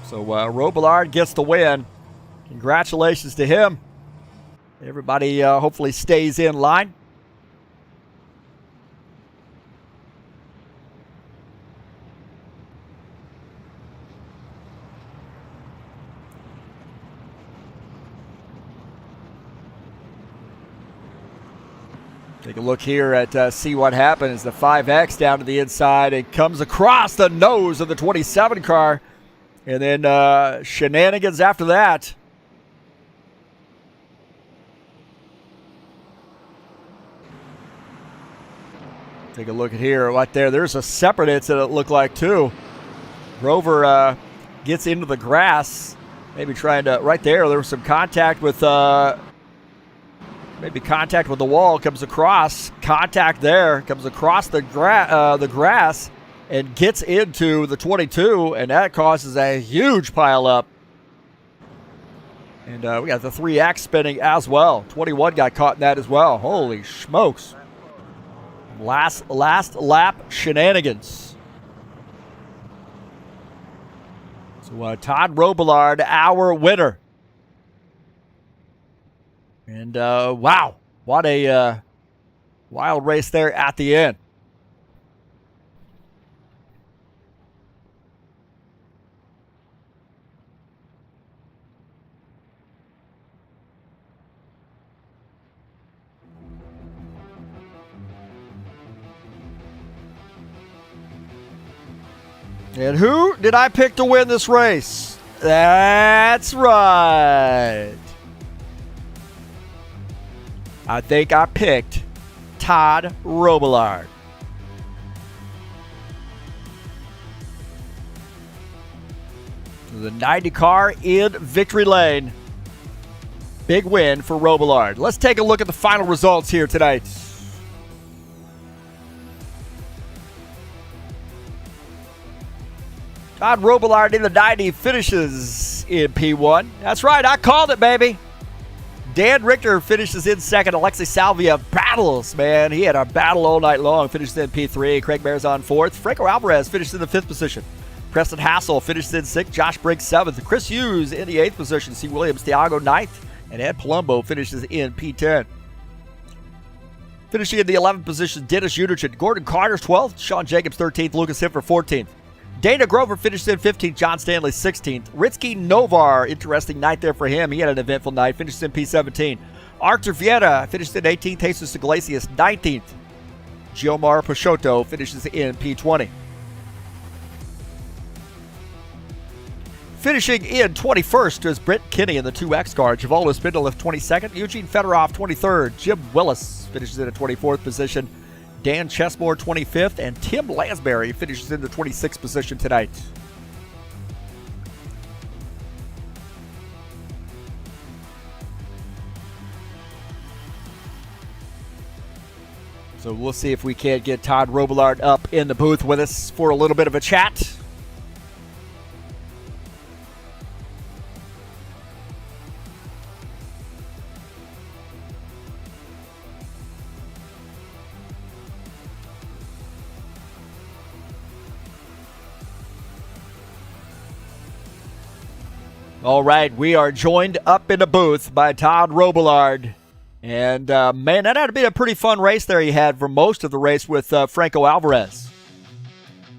So Robillard gets the win. Congratulations to him. Everybody hopefully stays in line. Take a look here at see what happens. The 5X down to the inside. It comes across the nose of the 27 car. And then shenanigans after that. Take a look at here. Right there. There's a separate incident it looked like too. Rover gets into the grass. Maybe trying to, right there was some contact with maybe contact with the wall, comes across, contact there, comes across the grass and gets into the 22, and that causes a huge pile up. And we got the 3X spinning as well. 21 got caught in that as well. Holy smokes. Last lap shenanigans. So Todd Robillard, our winner. And wow, what a wild race there at the end. And who did I pick to win this race? That's right. I think I picked Todd Robillard. The 90 car in victory lane. Big win for Robillard. Let's take a look at the final results here tonight. Todd Robillard in the 90 finishes in P1. That's right, I called it, baby. Dan Richter finishes in second. Alexei Salvia battles, man. He had a battle all night long. Finishes in P3. Craig Marizon fourth. Franco Alvarez finished in the 5th position. Preston Hassel finishes in 6th. Josh Briggs 7th. Chris Hughes in the 8th position. C. Williams Thiago 9th. And Ed Palumbo finishes in P10. Finishing in the 11th position, Dennis Uderchin. Gordon Carter's 12th. Sean Jacobs 13th. Lucas Hiffer 14th. Dana Grover finished in 15th, John Stanley 16th. Ritsky Novar, interesting night there for him. He had an eventful night, finished in P17. Arthur Vieta finished in 18th, Jesus Iglesias 19th. Giomar Peixoto finishes in P20. Finishing in 21st is Brent Kinney in the 2X car. Javolo Spindlelift 22nd. Eugene Fedorov 23rd. Jim Willis finishes in a 24th position. Dan Chesmore 25th. And Tim Lansbury finishes in the 26th position tonight. So we'll see if we can't get Todd Robillard up in the booth with us for a little bit of a chat. All right, we are joined up in the booth by Todd Robillard. And, man, that had to be a pretty fun race there he had for most of the race with Franco Alvarez.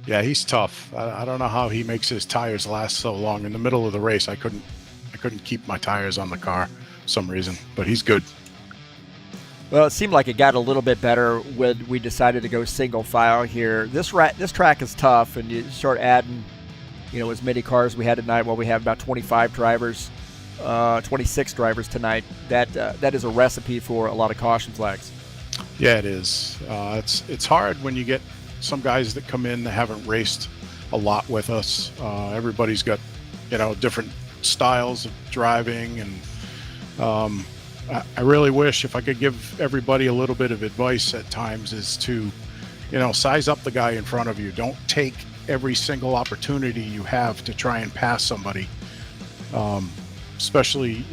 Yeah, he's tough. I don't know how he makes his tires last so long. In the middle of the race, I couldn't keep my tires on the car for some reason, but he's good. Well, it seemed like it got a little bit better when we decided to go single file here. This track is tough, and you start adding, as many cars we had tonight. Well, we have about 25 drivers, 26 drivers tonight. That is a recipe for a lot of caution flags. Yeah, it is. It's hard when you get some guys that come in that haven't raced a lot with us. Everybody's got, different styles of driving, and I really wish if I could give everybody a little bit of advice at times is to, size up the guy in front of you. Don't take every single opportunity you have to try and pass somebody, especially,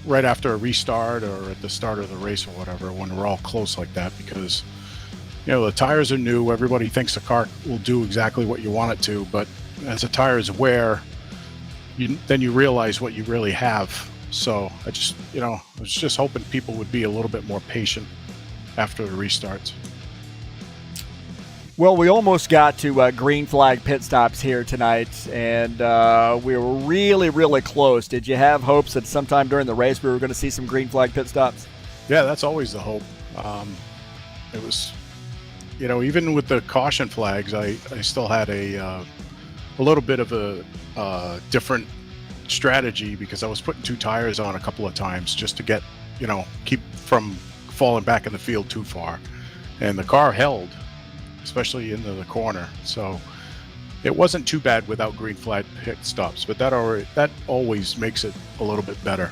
right after a restart or at the start of the race or whatever, when we're all close like that, because, the tires are new. Everybody thinks the car will do exactly what you want it to, but as the tires wear, then you realize what you really have. So I was just hoping people would be a little bit more patient after the restarts. Well, we almost got to green flag pit stops here tonight, and we were really, really close. Did you have hopes that sometime during the race we were going to see some green flag pit stops? Yeah, that's always the hope. It was, even with the caution flags, I still had a little bit of a different strategy, because I was putting two tires on a couple of times just to get, keep from falling back in the field too far. And the car held, especially into the corner. So it wasn't too bad without green flag pit stops, but that always makes it a little bit better.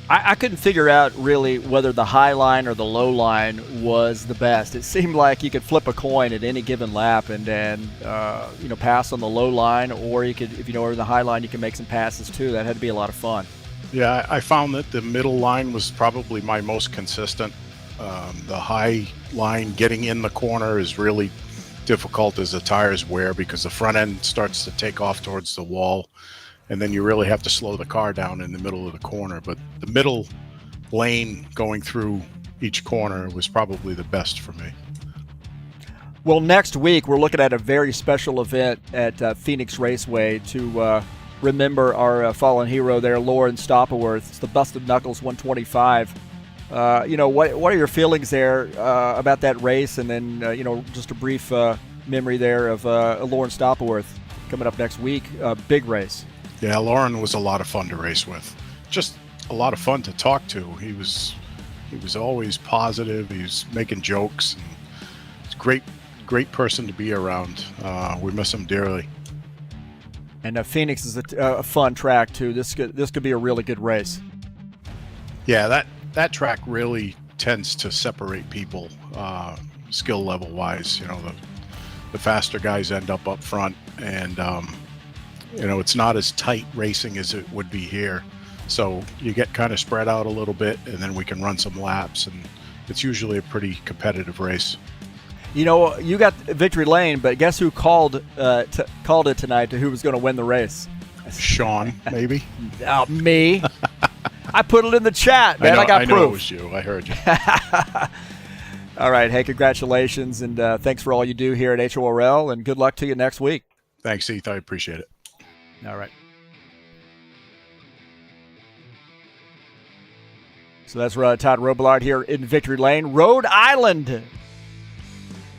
I couldn't figure out really whether the high line or the low line was the best. It seemed like you could flip a coin at any given lap and then, pass on the low line, or you could, if you know where the high line, you can make some passes too. That had to be a lot of fun. Yeah, I found that the middle line was probably my most consistent. The high line getting in the corner is really difficult as the tires wear, because the front end starts to take off towards the wall, and then you really have to slow the car down in the middle of the corner. But the middle lane going through each corner was probably the best for me. Well, next week we're looking at a very special event at Phoenix Raceway to remember our fallen hero there, Lauren Stopperworth. It's the Busted Knuckles 125. What are your feelings there about that race, and then just a brief memory there of Lauren Stopperworth coming up next week? Big race. Yeah, Lauren was a lot of fun to race with. Just a lot of fun to talk to. He was always positive. He was making jokes. And he's a great person to be around. We miss him dearly. And Phoenix is a fun track too. This could be a really good race. Yeah, that track really tends to separate people skill level wise. The faster guys end up front, and it's not as tight racing as it would be here. So you get kind of spread out a little bit, and then we can run some laps, and it's usually a pretty competitive race. You got victory lane, but guess who called it tonight to who was going to win the race? Sean, maybe? Me. I put it in the chat, man. I got proof. I know it was you. I heard you. All right. Hey, congratulations, and thanks for all you do here at HORL, and good luck to you next week. Thanks, Heath. I appreciate it. All right. So that's Todd Robillard here in Victory Lane. Rhode Island.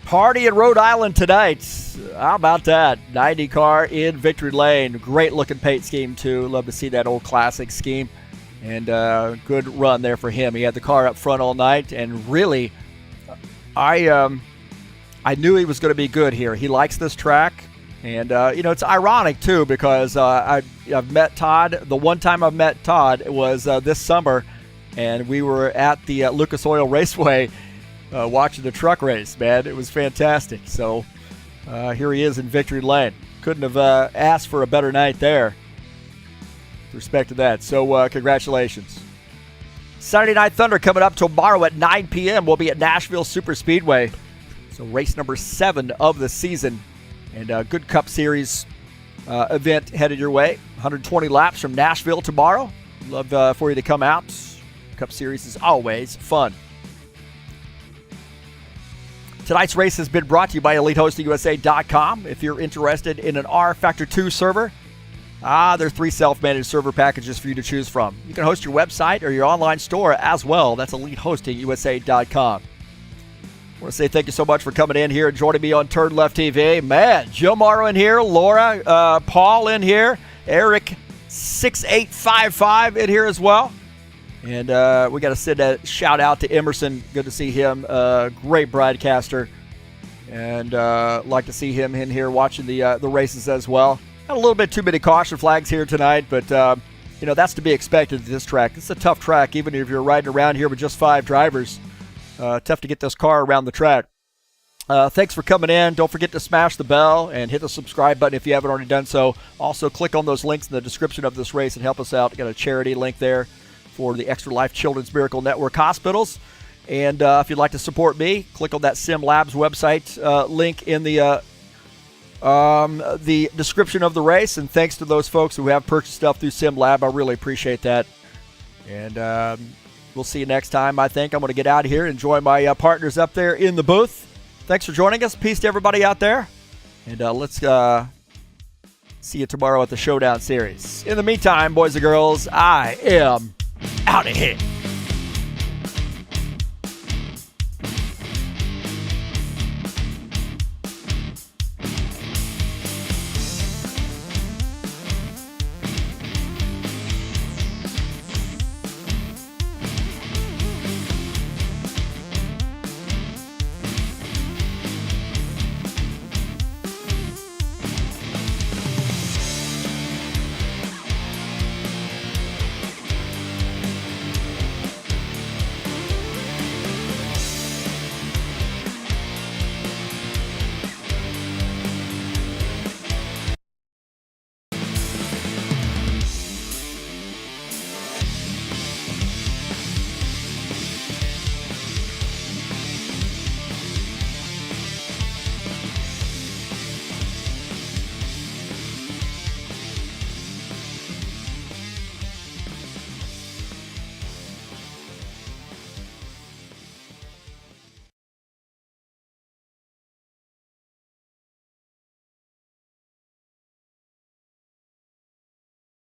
Party in Rhode Island tonight. How about that? 90 car in Victory Lane. Great looking paint scheme, too. Love to see that old classic scheme. And good run there for him. He had the car up front all night. And really, I knew he was going to be good here. He likes this track. And, it's ironic, too, because I've met Todd. The one time I've met Todd was this summer. And we were at the Lucas Oil Raceway watching the truck race, man. It was fantastic. So here he is in Victory Lane. Couldn't have asked for a better night there. With respect to that. So congratulations. Saturday Night Thunder coming up tomorrow at 9 p.m. We'll be at Nashville Super Speedway. So race number 7 of the season. And a good Cup Series event headed your way. 120 laps from Nashville tomorrow. Love for you to come out. Cup Series is always fun. Tonight's race has been brought to you by EliteHostingUSA.com. If you're interested in an rFactor 2 server, there are 3 self-managed server packages for you to choose from. You can host your website or your online store as well. That's EliteHostingUSA.com. I want to say thank you so much for coming in here and joining me on TurnLeftTV. Man, Joe Morrow in here, Laura, Paul in here, Eric 6855 in here as well. And we got to send a shout out to Emerson. Good to see him. Great broadcaster. And like to see him in here watching the races as well. Had a little bit too many caution flags here tonight, but that's to be expected at this track. It's a tough track, even if you're riding around here with just 5 drivers. Tough to get this car around the track. Thanks for coming in. Don't forget to smash the bell and hit the subscribe button if you haven't already done so. Also, click on those links in the description of this race and help us out. Got a charity link there for the Extra Life Children's Miracle Network Hospitals. And if you'd like to support me, click on that Sim Labs website link in the description of the race. And thanks to those folks who have purchased stuff through Sim Lab. I really appreciate that. And we'll see you next time, I think. I'm going to get out of here and join my partners up there in the booth. Thanks for joining us. Peace to everybody out there. And let's see you tomorrow at the Showdown Series. In the meantime, boys and girls, I am out of here.